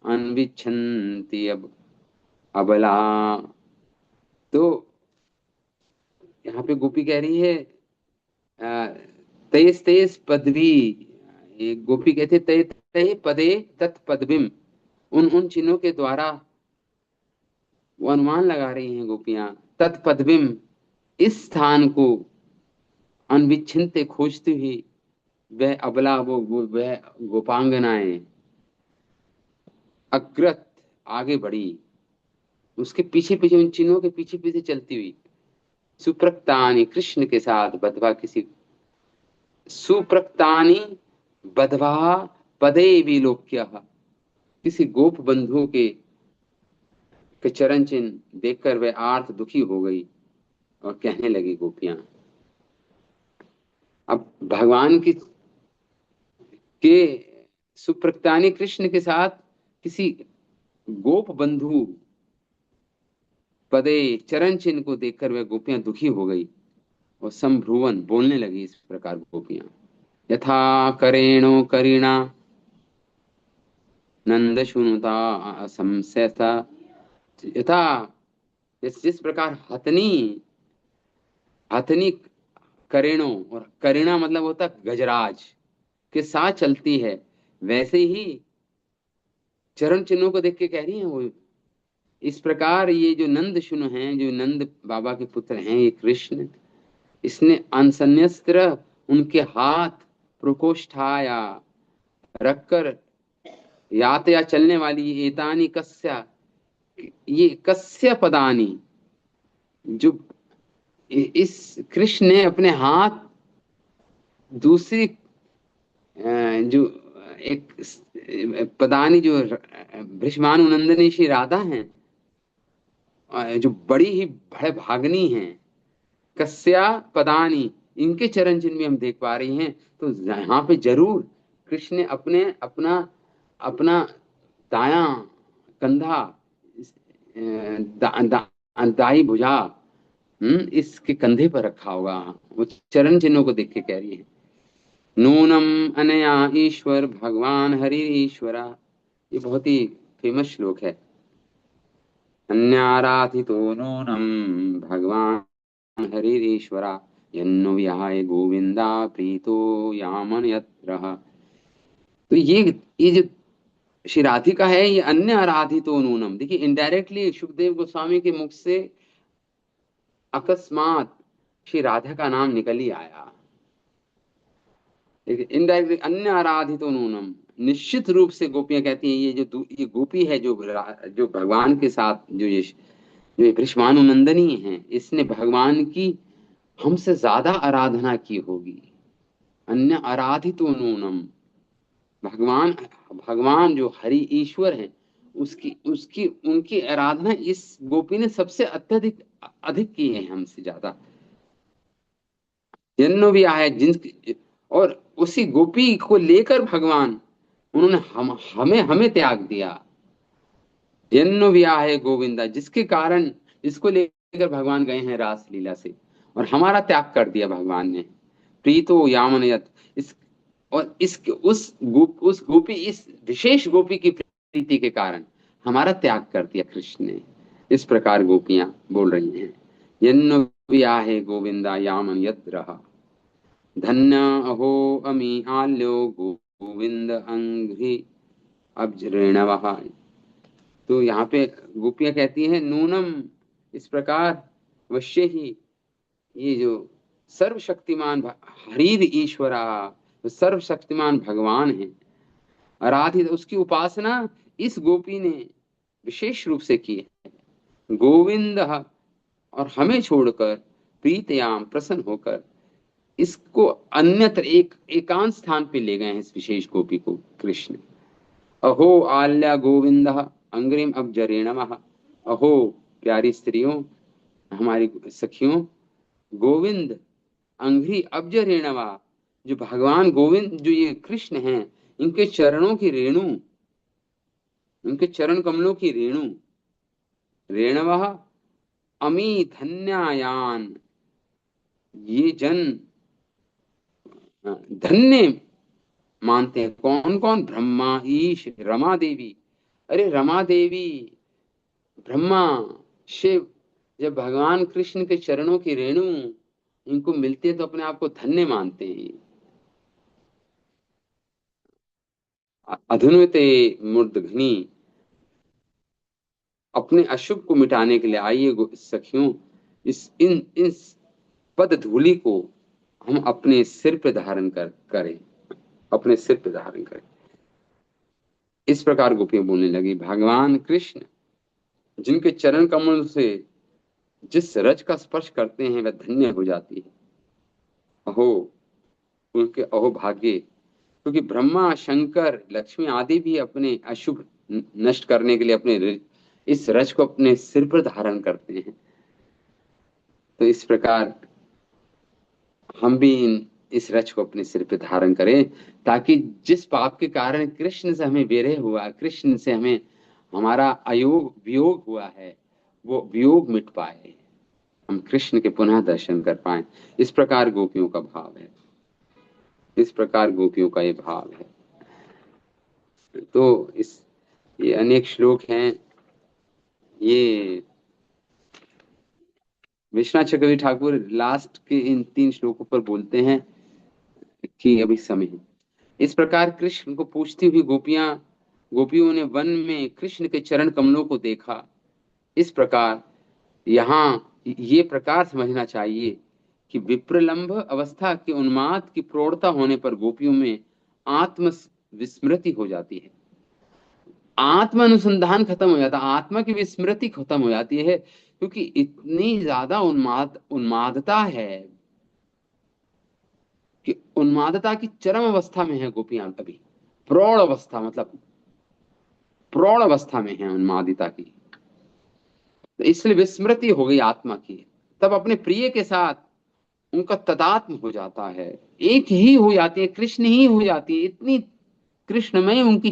अन्विच्छन्ति अब अबला। तो यहाँ पे गोपी कह रही है, तेज तेज पदवी, ये गोपी कहते तय तय पदे तत्पदवीं, उन उन चिन्हों के द्वारा वो अनुमान लगा रही हैं गोपियां। तत्पदवीं, इस स्थान को, अनविच्छिन्त खोजती हुई वह अबला, वह गोपांगनाएं अग्रत आगे बढ़ी, उसके पीछे पीछे, उन चिन्हों के पीछे पीछे चलती हुई। सुप्रक्तानि, कृष्ण के साथ बधवा किसी, सुप्रक्तानि बधवा पदे विलोक्य, किसी गोप बंधु के चरण चिन्ह देखकर वह आर्त दुखी हो गई और कहने लगी गोपियां। अब भगवान की कि सुप्रकानी कृष्ण के साथ किसी गोप बंधु पदे चरण चिन्ह को देखकर वह गोपियां दुखी हो गई और संभ्रुवन बोलने लगी इस प्रकार गोपियां। यथा करेणो करीणा नंद शुनुता संशयता। यथा जिस प्रकार हथनी हथनी करेणों, और करीणा मतलब होता है गजराज, के साथ चलती है, वैसे ही चरण चिन्हों को देख के कह रही है वो। इस प्रकार ये जो नंद शुनु हैं, जो नंद बाबा के पुत्र हैं, ये कृष्ण, इसने अनसन्यस्त्र उनके हाथ प्रकोष्ठाया रखकर यातया चलने वाली ये एतानी कस्या, ये कस्य पदानी, जो इस कृष्ण ने अपने हाथ दूसरी जो एक पदानी, जो भ्रष्मानुनंदनी श्री राधा हैं, जो बड़ी ही भय भागनी हैं, कस्या पदानी, इनके चरण चिन्ह भी हम देख पा रही हैं। तो यहाँ पे जरूर कृष्ण ने अपने अपना अपना दायां कंधा, दाई भुजा, इसके कंधे पर रखा होगा। वो चरण चिन्हों को देख के कह रही है। नूनम अनया ईश्वर भगवान हरि ईश्वरा, ये बहुत ही फेमस श्लोक है। अन्याराधितो नूनम भगवान हरिरीश्वरा, यन्नो विहाय गोविंदा प्रीतो यामन यत्रः। तो ये जो श्री राधिका है, ये अन्य आराधितो नूनम, देखिए इनडायरेक्टली सुखदेव गोस्वामी के मुख से अकस्मात श्री राधा का नाम निकल ही आया। इनडायरेक्टली अन्य आराधितो नूनम, निश्चित रूप से गोपियां कहती हैं ये गोपी है जो भगवान के साथ जो ये भीष्मानुनंदनी है, इसने भगवान की हमसे ज्यादा आराधना की होगी। अन्य आराधितो नूनम, भगवान भगवान जो हरि ईश्वर है, उसकी उसकी उनकी आराधना इस गोपी ने सबसे अत्यधिक अधिक की है, हमसे ज्यादा। जन्नो भी आया जिन, और उसी गोपी को लेकर भगवान, उन्होंने हमें हमें त्याग दिया। जन्नो भी है गोविंदा, जिसके कारण, जिसको लेकर भगवान गए हैं रास लीला से, और हमारा त्याग कर दिया भगवान ने। प्रीतो यामनयत, इस और उस गोपी, इस विशेष गोपी की प्रीति के कारण हमारा त्याग कर दिया कृष्ण ने। इस प्रकार गोपियां बोल रही हैं। यन्नो भी आहे गोविंदा यामन यत रहा, धन्य अहो अमी आल्यो गोविंद अंघ्रि अब्जरेणवः। तो यहाँ पे गोपियां कहती हैं नूनम, इस प्रकार अवश्य ही ये जो सर्वशक्तिमान हरीद ईश्वरा, तो सर्वशक्तिमान भगवान है, आराधित, उसकी उपासना इस गोपी ने विशेष रूप से की है। गोविंद, और हमें छोड़कर, प्रीतयाम, प्रसन्न होकर, इसको अन्यत्र एकांत स्थान पे ले गए हैं, इस विशेष गोपी को कृष्ण। अहो आल्या गोविंद अंग्रिम अब्जरेणमः। अहो प्यारी स्त्रियों, हमारी सखियों, गोविंद अंघ्रि अब्ज रेणवा, जो भगवान गोविंद, जो ये कृष्ण हैं, इनके चरणों की रेणु, इनके चरण कमलों की रेणु, रेणवः अमी धन्यायान, ये जन धन्य मानते हैं। कौन कौन? ब्रह्मा, ईश, रमा देवी। अरे रमा देवी, ब्रह्मा, शिव, जब भगवान कृष्ण के चरणों की रेणु इनको मिलती है तो अपने आप को धन्य मानते हैं। अधुन्वते मूर्धघनी, अपने अशुभ को मिटाने के लिए आइए सखियों, इन पद धूलि को हम अपने सिर पे धारण करें, अपने सिर पे धारण करें। इस प्रकार गोपियां बोलने लगी। भगवान कृष्ण जिनके चरण कमल से जिस रज का स्पर्श करते हैं वह धन्य हो जाती है। अहो उनके अहो भाग्य, क्योंकि ब्रह्मा, शंकर, लक्ष्मी आदि भी अपने अशुभ नष्ट करने के लिए अपने इस रज को अपने सिर पर धारण करते हैं। तो इस प्रकार हम भी इस रच को अपने सिर पे धारण करें, ताकि जिस पाप के कारण कृष्ण से हमें विरह हुआ, कृष्ण से हमें हमारा अयोग वियोग हुआ है, वो वियोग मिट पाए, हम कृष्ण के पुनः दर्शन कर पाए। इस प्रकार गोपियों का भाव है, इस प्रकार गोपियों का ये भाव है। तो इस ये अनेक श्लोक हैं। ये विश्वनाथ चक्रवर्ती ठाकुर लास्ट के इन 3 श्लोकों पर बोलते हैं कि अभी समय है। इस प्रकार कृष्ण को पूछती हुई गोपियों ने वन में कृष्ण के चरण कमलों को देखा। इस प्रकार यहाँ ये प्रकार समझना चाहिए कि विप्रलंभ अवस्था के उन्माद की प्रौढ़ता होने पर गोपियों में आत्म विस्मृति हो जाती है, आत्म अनुसंधान खत्म हो जाता है, आत्मा की विस्मृति खत्म हो जाती है, क्योंकि इतनी ज्यादा उन्मादता है कि उन्मादता की चरम अवस्था में है गोपियां अभी, प्रौढ़ अवस्था मतलब प्रौढ़ अवस्था में है उन्मादिता की। तो इसलिए विस्मृति हो गई आत्मा की, तब अपने प्रिय के साथ उनका तदात्म हो जाता है, एक ही हो जाती है, कृष्ण ही हो जाती है, इतनी कृष्णमय उनकी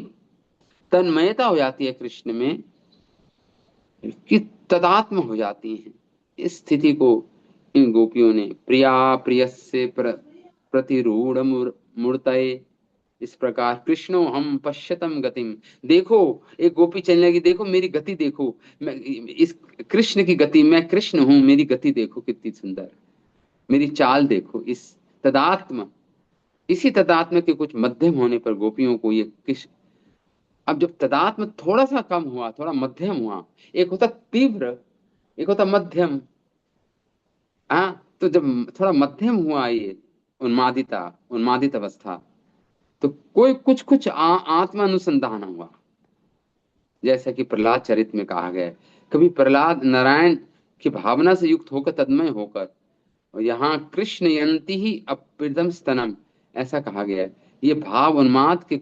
तन्मयता हो जाती है कृष्ण में कि तदात्म हो जाती है। इस स्थिति को इन गोपियों ने प्रिया प्रियस्य प्रतिरूढ़ मूर्तये, इस प्रकार कृष्णो हम पश्यतम गतिम, देखो एक गोपी चलने लगी, देखो मेरी गति देखो, मैं इस कृष्ण की गति, मैं कृष्ण हूं, मेरी गति देखो कितनी सुंदर, मेरी चाल देखो। इस तदात्म इसी तदात्म के कुछ मध्यम होने पर गोपियों को ये किस, अब जब तदात्म थोड़ा सा कम हुआ, थोड़ा मध्यम हुआ, एक होता तीव्र, एक होता मध्यम, हाँ, तो जब थोड़ा मध्यम हुआ ये उन्मादित अवस्था, तो कोई कुछ कुछ आत्मा अनुसंधान हुआ, जैसा कि प्रहलाद चरित में कहा गया है। कभी प्रहलाद नारायण की भावना से युक्त होकर, तन्मय होकर, और यहाँ कृष्ण यंती ही अप्रिदम स्तनम, ऐसा कहा गया है। ये भाव उन्माद के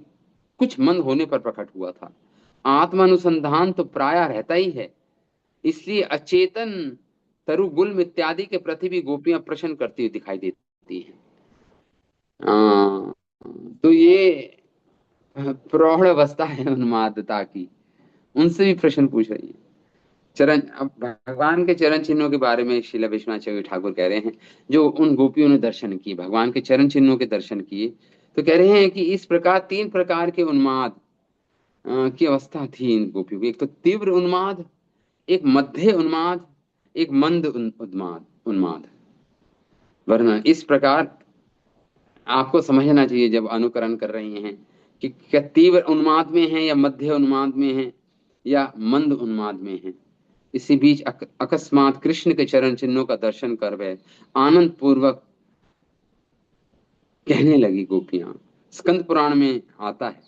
कुछ मंद होने पर प्रकट हुआ था। आत्मानुसंधान तो प्राय रहता ही है, इसलिए अचेतन तरु गुल्म इत्यादि के प्रति भी गोपियां प्रश्न करती हुई दिखाई देती हैं। तो ये प्रौढ़ अवस्था है उन्मादता की, उनसे भी प्रश्न पूछ रही है। चरण, अब भगवान के चरण चिन्हों के बारे में श्रील विश्वनाथ चक्रवर्ती ठाकुर कह रहे हैं, जो उन गोपियों ने दर्शन किए, भगवान के चरण चिन्हों के दर्शन किए, तो कह रहे हैं कि इस प्रकार 3 प्रकार के उन्माद की अवस्था थी इन गोपियों की। एक तो तीव्र उन्माद, एक मध्य उन्माद, एक मंद उन्माद उन्माद। वरना इस प्रकार आपको समझना चाहिए जब अनुकरण कर रही हैं कि क्या तीव्र उन्माद में है या मध्य उन्माद में है या मंद उन्माद में है। इसी बीच अकस्मात कृष्ण के चरण चिन्हों का दर्शन कर वह आनंद पूर्वक कहने लगी गोपियां। स्कंद पुराण में आता है,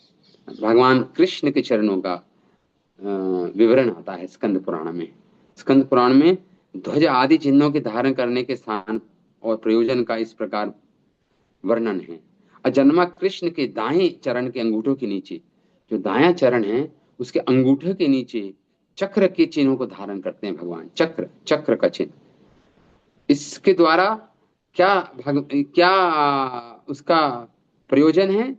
भगवान कृष्ण के चरणों का विवरण आता है स्कंद पुराण में। स्कंद पुराण में ध्वज आदि चिन्हों के धारण करने के स्थान और प्रयोजन का इस प्रकार वर्णन है। अजन्मा कृष्ण के दाएं चरण के अंगूठों के नीचे, जो दायां चरण है उसके अंगूठे के नीचे चक्र के चिन्हों को धारण करते हैं भगवान, चक्र चक्र का चिन्ह। इसके द्वारा क्या क्या उसका प्रयोजन है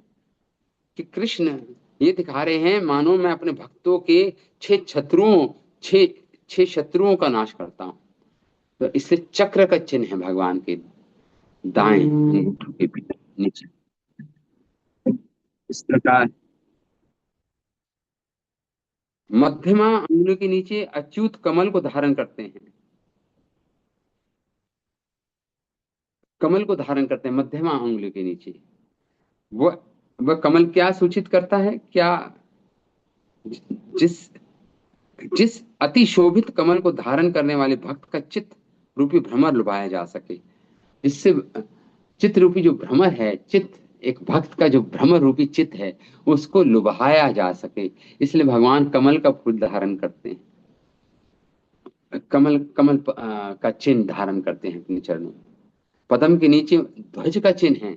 कि कृष्ण ये दिखा रहे हैं मानो मैं अपने भक्तों के छह शत्रुओं छह छह शत्रुओं का नाश करता हूं। तो इससे चक्र का चिन्ह है भगवान के दाएं अंगूठों के नीचे। इस प्रकार मध्यमा अंगुली के नीचे अच्युत कमल को धारण करते हैं, कमल को धारण करते हैं मध्यमा अंगुली के नीचे। वह वह कमल क्या सूचित करता है, क्या जिस जिस अति शोभित कमल को धारण करने वाले भक्त का चित्त रूपी भ्रमर लुभाया जा सके, जिससे चित्त रूपी जो भ्रमर है, चित्त एक भक्त का जो भ्रमर रूपी चित्त है उसको लुभाया जा सके, इसलिए भगवान कमल का फूल धारण करते हैं, कमल कमल का चिन्ह धारण करते हैं अपने चरणों में। पदम के नीचे ध्वज का चिन्ह है,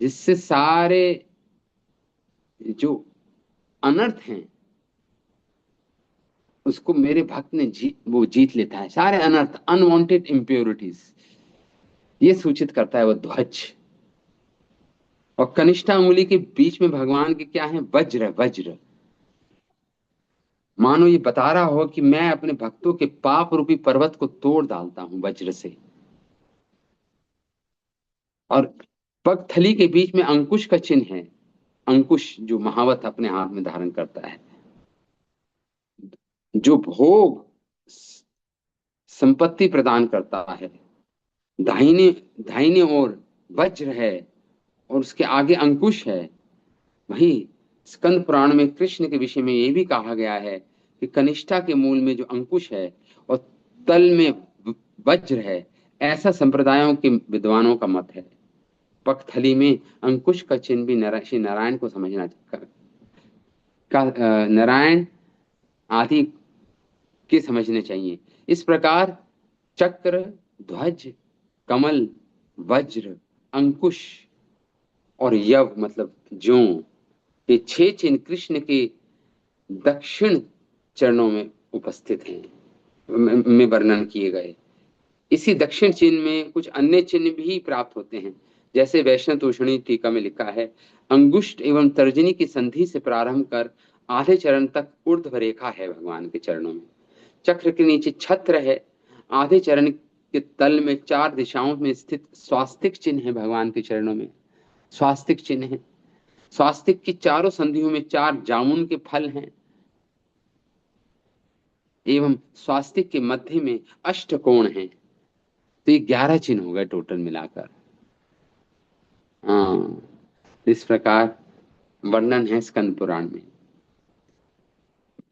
जिससे सारे जो अनर्थ हैं उसको मेरे भक्त ने वो जीत लेता है, सारे अनर्थ, अनवांटेड इम्प्योरिटीज, ये सूचित करता है वो ध्वज। और कनिष्ठा अंगुली के बीच में भगवान के क्या है, वज्र वज्र। मानो ये बता रहा हो कि मैं अपने भक्तों के पाप रूपी पर्वत को तोड़ डालता हूं वज्र से। और पगथली के बीच में अंकुश का चिन्ह है। अंकुश जो महावत अपने हाथ में धारण करता है, जो भोग संपत्ति प्रदान करता है। दाहिने दाहिने ओर वज्र है और उसके आगे अंकुश है। वही स्कंद पुराण में कृष्ण के विषय में ये भी कहा गया है कि कनिष्ठा के मूल में जो अंकुश है और तल में वज्र है, ऐसा संप्रदायों के विद्वानों का मत है। पकथली में अंकुश का चिन्ह भी श्री नारायण को समझना नारायण आदि के समझने चाहिए। इस प्रकार चक्र, ध्वज, कमल, वज्र, अंकुश और यव मतलब जो, ये छह चिन्ह कृष्ण के दक्षिण चरणों में उपस्थित हैं, में वर्णन किए गए। इसी दक्षिण चिन्ह में कुछ अन्य चिन्ह भी प्राप्त होते हैं। जैसे वैष्णव तोषणी टीका में लिखा है, अंगुष्ठ एवं तर्जनी की संधि से प्रारंभ कर आधे चरण तक ऊर्ध्व रेखा है भगवान के चरणों में। चक्र के नीचे छत्र है। आधे चरण के तल में चार दिशाओं में स्थित स्वास्तिक चिन्ह है भगवान के चरणों में। स्वास्तिक चिन्ह है। स्वास्तिक की चारों संधियों में चार जामुन के फल हैं। एवं स्वास्तिक के मध्य में अष्टकोण है। तो ये 11 चिन्ह हो गए टोटल मिलाकर। हाँ, इस प्रकार वर्णन है स्कंद पुराण में।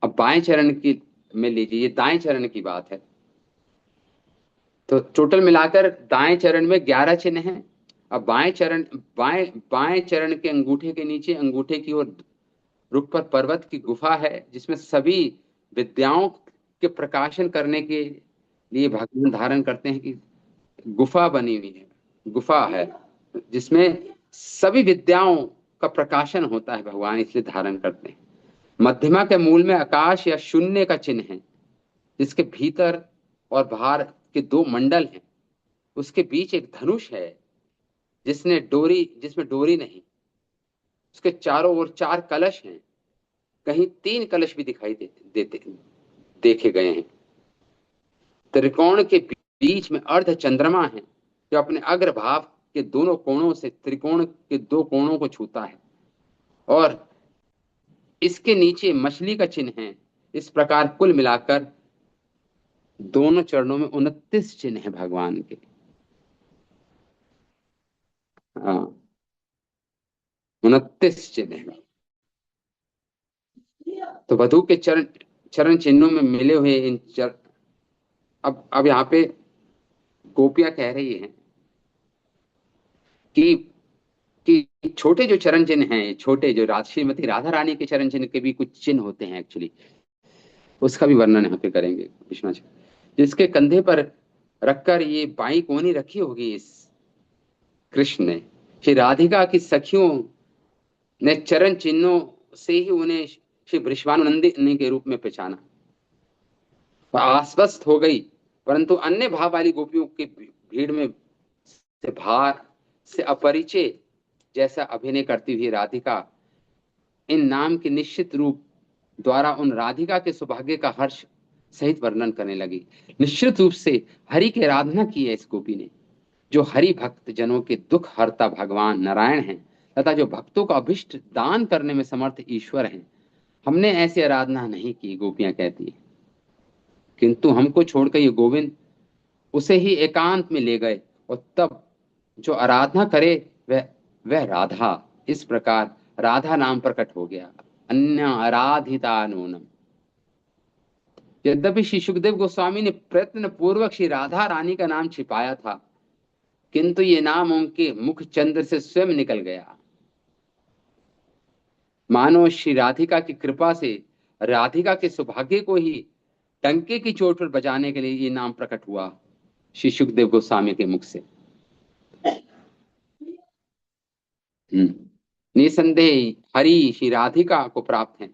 अब बाएं चरण की में लीजिए, ये दाएं चरण की बात है। तो टोटल मिलाकर दाएं चरण में 11 चिन्ह हैं। अब बाएं चरण, बाएं बाएं चरण के अंगूठे के नीचे अंगूठे की ओर रुख पर पर्वत की गुफा है, जिसमें सभी विद्याओं के प्रकाशन करने के लिए भगवान धारण करते हैं कि गुफा बनी हुई है। गुफा है जिसमें सभी विद्याओं का प्रकाशन होता है, भगवान इसलिए धारण करते हैं। मध्यमा के मूल में आकाश या शून्य का चिन्ह है, जिसके भीतर और बाहर के दो मंडल हैं। उसके बीच एक धनुष है जिसमें डोरी नहीं। उसके चारों ओर चार कलश हैं। कहीं तीन कलश भी दिखाई देते देखे गए हैं। त्रिकोण के बीच में अर्ध चंद्रमा है, जो अपने अग्रभाग के दोनों कोणों से त्रिकोण के दो कोणों को छूता है। और इसके नीचे मछली का चिन्ह है। इस प्रकार कुल मिलाकर दोनों चरणों में 29 चिन्ह है भगवान के। हाँ, 29 चिन्ह है। तो वधु के चरण चरण चिन्हों में मिले हुए अब यहाँ पे गोपियां कह रही हैं कि छोटे जो चरण चिन्ह हैं, छोटे जो श्रीमती राधा रानी के चरण चिन्ह के भी कुछ चिन्ह होते हैं एक्चुअली। उसका भी वर्णन यहाँ पे करेंगे विश्वनाथ जी। जिसके कंधे पर रखकर ये बाई कोनी रखी होगी इस कृष्ण ने, श्री राधिका की सखियों ने चरण चिन्हों से ही उन्हें श्री वृषभानुनंदिनी के रूप में पहचाना और आश्वस्त हो गई। परंतु अन्य भाव वाली गोपियों की भीड़ में से भार से अपरिचय जैसा अभिनय करती हुई राधिका इन नाम के निश्चित रूप द्वारा उन राधिका के सौभाग्य का हर्ष सहित वर्णन करने लगी। निश्चित रूप से हरि की आराधना की है इस गोपी ने, जो हरि भक्त जनों के दुख हरता भगवान नारायण हैं तथा जो भक्तों का अभिष्ट दान करने में समर्थ ईश्वर हैं। हमने ऐसी आराधना नहीं की, गोपियां कहती है, किंतु हमको छोड़कर ये गोविंद उसे ही एकांत में ले गए और तब जो आराधना करे वह राधा। इस प्रकार राधा नाम प्रकट हो गया, अन्य आराधिता नूनम। यद्यपि श्री सुखदेव गोस्वामी ने प्रयत्न पूर्वक श्री राधा रानी का नाम छिपाया था, किंतु ये नाम उनके मुख चंद्र से स्वयं निकल गया। मानो श्री राधिका की कृपा से राधिका के सौभाग्य को ही टंके की चोट पर बजाने के लिए ये नाम प्रकट हुआ श्री सुखदेव गोस्वामी के मुख से। निसंदेह हरि श्री राधिका को प्राप्त है।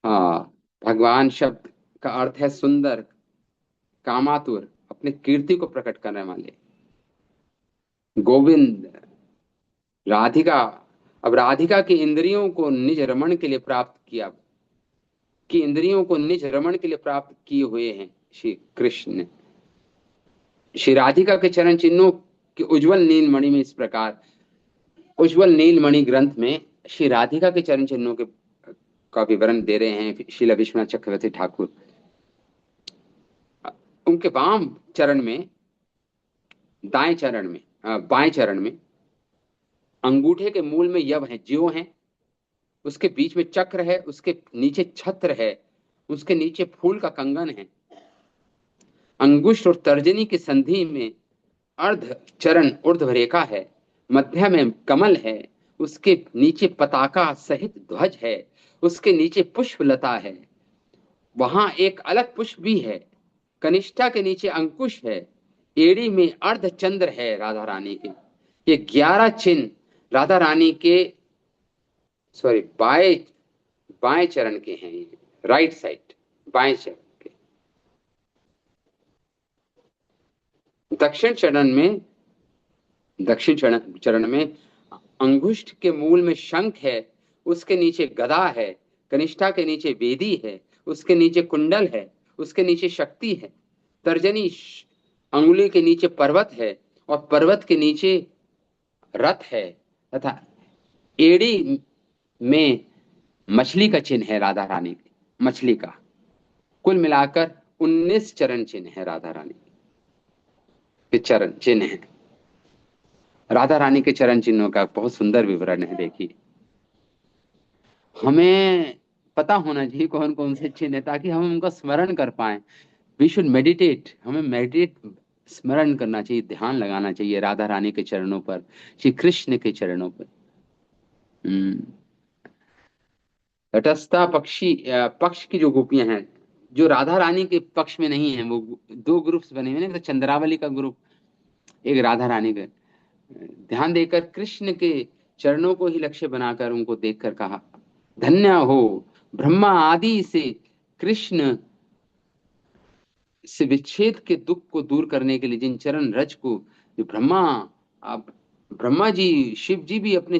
हाँ, भगवान शब्द का अर्थ है सुंदर, कामातुर, अपने कीर्ति को प्रकट करने वाले गोविंद, राधिका। अब राधिका की इंद्रियों को निज रमण के लिए प्राप्त किया, कि इंद्रियों को निज रमण के लिए प्राप्त किए हुए हैं श्री कृष्ण। श्री राधिका के चरण चिन्हों के उज्जवल नीलमणि में इस प्रकार, उज्जवल नीलमणि ग्रंथ में श्री राधिका के चरण चिन्हों के का विवरण दे रहे हैं श्रील विश्वनाथ चक्रवर्ती ठाकुर। उनके वाम चरण में, दाएं चरण में, बाएं चरण में अंगूठे के मूल में यव है, ज्यो है, उसके बीच में चक्र है, उसके नीचे छत्र है, उसके नीचे फूल का कंगन है। अंगुष्ठ और तर्जनी की संधि में अर्ध चरण ऊर्ध्व रेखा है, मध्य में कमल है, उसके नीचे पताका सहित ध्वज है, उसके नीचे पुष्प लता है, वहां एक अलग पुष्प भी है, कनिष्ठा के नीचे अंकुश है, एड़ी में अर्ध चंद्र है राधा रानी के। ये 11 चिन्ह राधा रानी के, सॉरी, बाएं बाएं चरण के हैं, ये राइट साइड, बाएं चरण के। दक्षिण चरण में अंगुष्ठ के मूल में शंख है, उसके नीचे गदा है, कनिष्ठा के नीचे वेदी है, उसके नीचे कुंडल है, उसके नीचे शक्ति है, तर्जनी अंगुली के नीचे पर्वत है, और पर्वत के नीचे रथ है, तथा एड़ी में मछली का चिन्ह है राधा रानी के, मछली का। कुल मिलाकर 19 चरण चिन्ह है राधा रानी के, चरण चिन्ह है। राधा रानी के चरण चिन्हों का बहुत सुंदर विवरण है। देखिए, हमें पता होना चाहिए कौन कौन से चिन्ह है, ताकि हम उनका स्मरण कर पाए। वी शुड मेडिटेट, हमें मेडिटेट, स्मरण करना चाहिए, ध्यान लगाना चाहिए राधा रानी के चरणों पर, श्री कृष्ण के चरणों पर। तटस्था पक्ष की जो गोपियां हैं, जो राधा रानी के पक्ष में नहीं है, वो दो ग्रुप्स बने हुए हैं। तो चंद्रावली का ग्रुप, एक राधा रानी का। ध्यान देकर कृष्ण के चरणों को ही लक्ष्य बनाकर उनको देखकर कहा, धन्य हो ब्रह्मा आदि से कृष्ण से विच्छेद के दुख को दूर करने के लिए जिन चरण रज को, जो ब्रह्मा जी, शिव जी भी अपने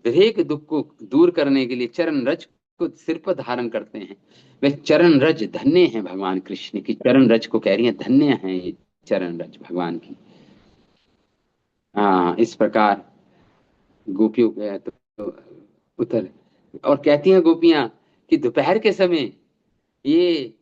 विरह के दुख को दूर करने के लिए चरण रज को सिर पर धारण करते हैं। वे चरण रज धन्य हैं, भगवान कृष्ण की चरण रज को कह रही है, धन्य हैं ये चरण रज भगवान की। हाँ, इस प्रकार गोपियों के तो उतर, और कहती हैं गोपियां कि दोपहर के समय ये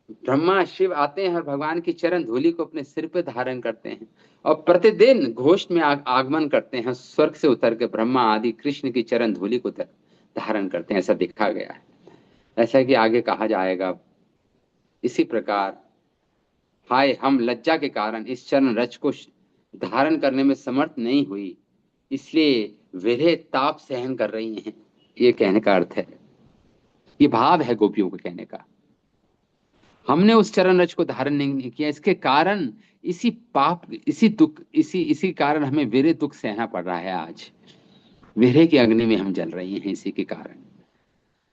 ब्रह्मा शिव आते हैं और भगवान की चरण धूलि को अपने सिर पे धारण करते हैं, और प्रतिदिन घोष में आगमन करते हैं, स्वर्ग से उतर के ब्रह्मा आदि कृष्ण की चरण धूलि को धारण करते हैं। ऐसा देखा गया है, ऐसा कि आगे कहा जाएगा। इसी प्रकार हाय, हम लज्जा के कारण इस चरण रज को धारण करने में समर्थ नहीं हुई, इसलिए विरह ताप सहन कर रही हैं। ये कहने का अर्थ है, ये भाव है गोपियों को कहने का। हमने उस चरण रज को धारण नहीं किया, इसके कारण इसी पाप, इसी दुख, इसी कारण हमें विरह दुख सहना पड़ रहा है। आज विरह की अग्नि में हम जल रहे हैं, इसी के कारण।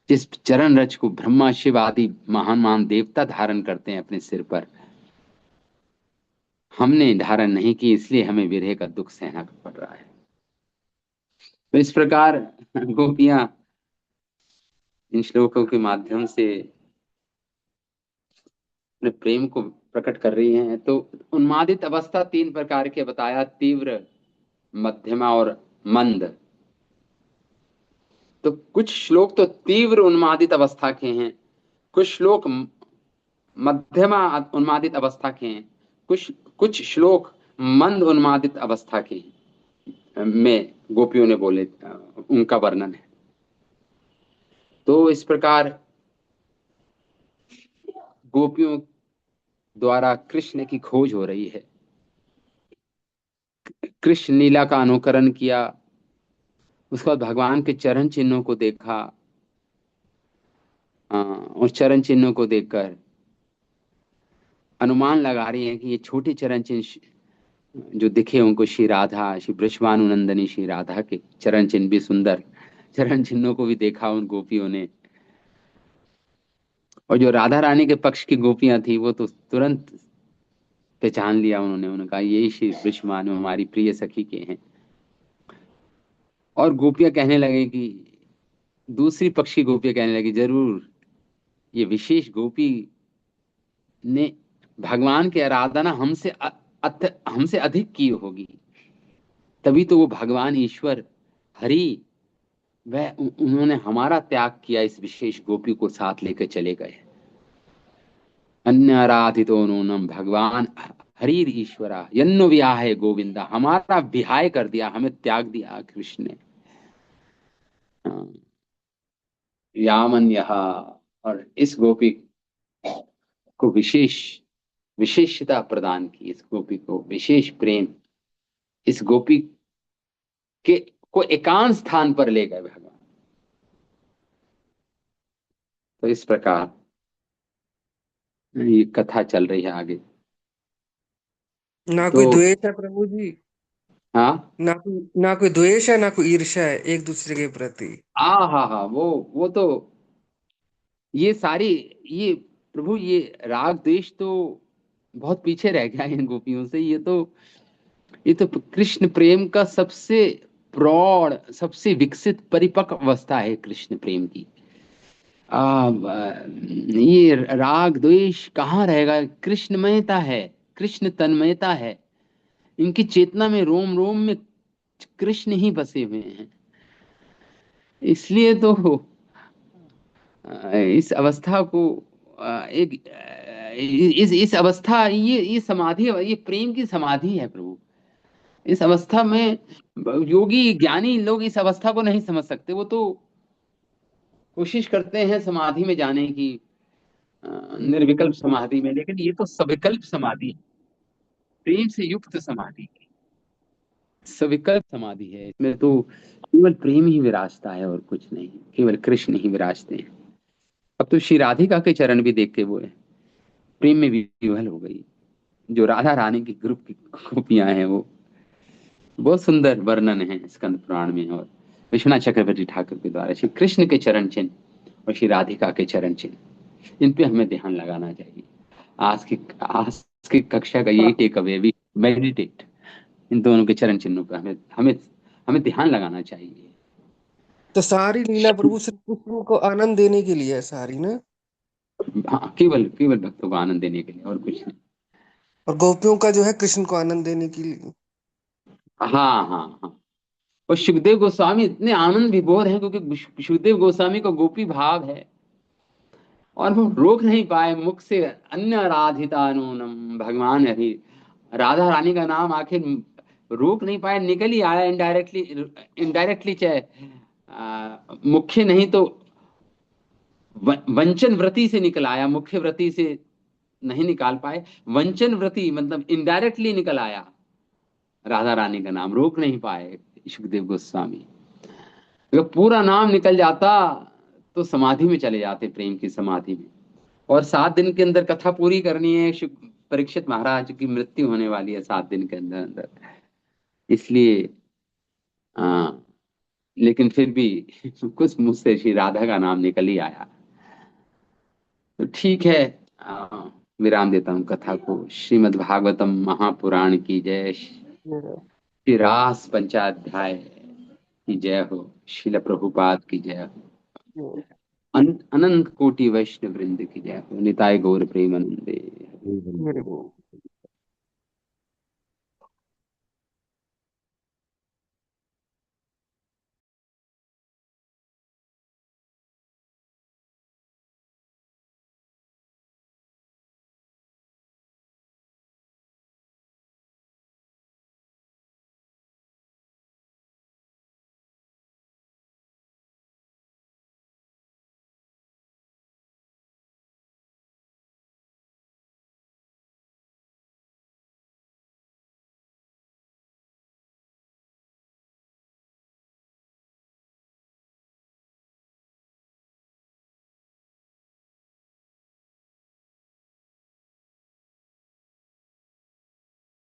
जिस चरण रज को ब्रह्मा शिव आदि महान महान देवता धारण करते हैं अपने सिर पर, हमने धारण नहीं की, इसलिए हमें विरह का दुख सहना पड़ रहा है। तो इस प्रकार गोपियां इन श्लोकों के माध्यम से अपने प्रेम को प्रकट कर रही हैं। तो उन्मादित अवस्था 3 प्रकार के बताया, तीव्र, मध्यमा और मंद। तो कुछ श्लोक तो तीव्र उन्मादित अवस्था के हैं, कुछ श्लोक मध्यमा उन्मादित अवस्था के हैं, कुछ कुछ श्लोक मंद उन्मादित अवस्था के में गोपियों ने बोले, उनका वर्णन है। तो इस प्रकार गोपियों द्वारा कृष्ण की खोज हो रही है। कृष्ण लीला का अनुकरण किया, उसके बाद भगवान के चरण चिन्हों को देखा, और चरण चिन्हों को देखकर अनुमान लगा रही है कि ये छोटे चरण चिन्ह जो दिखे उनको श्री राधा, श्री वृषभानुनंदनी श्री राधा के चरण चिन्ह भी सुंदर, चरण चिन्हों को भी देखा उन गोपियों ने। और जो राधा रानी के पक्ष की गोपियां थी वो तो तुरंत पहचान लिया उन्होंने, उन्होंने कहा यही श्री वृषभानु हमारी प्रिय सखी के हैं। और गोपियां कहने लगे कि, दूसरी पक्ष की गोपियां कहने लगी जरूर ये विशेष गोपी ने भगवान की आराधना हमसे अधिक की होगी, तभी तो वो भगवान ईश्वर हरि उन्होंने हमारा त्याग किया, इस विशेष गोपी को साथ लेकर चले गए। अन्य आराधितो नूनम, भगवान हरीर ईश्वरा यन्नो विहाय गोविंदा, हमारा विहाय कर दिया, हमें त्याग दिया कृष्ण ने। हाँ, यामन यहाँ, और इस गोपी को विशेषता प्रदान की, इस गोपी को विशेष प्रेम, इस गोपी के को एकांत स्थान पर ले गए भगवान। तो इस प्रकार ये कथा चल रही है आगे।
ना
तो
कोई द्वेष है प्रभु जी,
हाँ,
ना कोई द्वेष है, ना कोई ईर्ष्या है एक दूसरे के प्रति।
हा वो तो ये सारी, ये प्रभु ये राग द्वेष तो बहुत पीछे रह गया है इन गोपियों से। ये तो कृष्ण प्रेम का सबसे प्रौढ़, सबसे विकसित परिपक्व अवस्था है कृष्ण प्रेम की। ये राग द्वेष कहाँ रहेगा, कृष्णमयता है, कृष्ण तन्मयता है। इनकी चेतना में रोम रोम में कृष्ण ही बसे हुए हैं। इसलिए तो इस अवस्था को एक इस अवस्था, ये समाधि, ये प्रेम की समाधि है प्रभु। इस अवस्था में योगी ज्ञानी लोग इस अवस्था को नहीं समझ सकते। वो तो कोशिश करते हैं समाधि में जाने की, निर्विकल्प समाधि में, लेकिन ये तो सविकल्प समाधि है, प्रेम से युक्त समाधि, सविकल्प समाधि है। इसमें तो केवल प्रेम ही विराजता है और कुछ नहीं, केवल कृष्ण ही विराजते हैं। अब तो श्री राधिका के चरण भी देख के वो है प्रेम में विह्वल हो गई। जो राधा रानी की ग्रुप की गोपियां हैं वो बहुत सुंदर वर्णन है स्कंद पुराण में, और विश्वनाथ चक्रवर्ती ठाकुर के द्वारा श्री कृष्ण के चरण चिन्ह और श्री राधिका के चरण चिन्ह, इन पे हमें ध्यान लगाना चाहिए। आज की कक्षा का यही टेक अवे, वी मेडिटेट, इन दोनों के चरण चिन्हों पर हमें हमें हमें ध्यान लगाना चाहिए।
तो सारी लीला प्रभु श्री कृष्ण को आनंद देने के लिए है सारी ना।
हाँ, केवल केवल भक्तों को आनंद देने के लिए और कुछ नहीं।
और गोपियों का जो है कृष्ण को आनंद देने के लिए।
हाँ। और सुखदेव गोस्वामी इतने आनंद विभोर हैं क्योंकि सुखदेव गोस्वामी का गोपी भाव है, और वो रोक नहीं पाए मुख से, अन्य आराधिता नूनम, भगवान हरि राधा रानी का नाम आखिर रोक नहीं पाए, निकल ही आया इनडायरेक्टली। इनडायरेक्टली चाहे मुख्य नहीं तो वंचन व्रति से निकल आया, मुख्य व्रति से नहीं निकाल पाए, वंचन व्रति मतलब इनडायरेक्टली निकल आया। राधा रानी का नाम रोक नहीं पाए सुखदेव गोस्वामी। अगर पूरा नाम निकल जाता तो समाधि में चले जाते, प्रेम की समाधि में। और 7 दिन के अंदर कथा पूरी करनी है, परीक्षित महाराज की मृत्यु होने वाली है 7 दिन के अंदर अंदर, इसलिए हाँ। लेकिन फिर भी कुछ मुझसे श्री राधा का नाम निकल ही आया। तो ठीक है, विराम देता हूँ कथा को। श्रीमद् भागवतम महापुराण की जय, श्री रास पंचाध्याय की जय हो, शिल प्रभुपाद की जय हो, अनंत कोटि वैष्णव वृंद की जय हो, निताय गौर प्रेमानंदे।
मेरे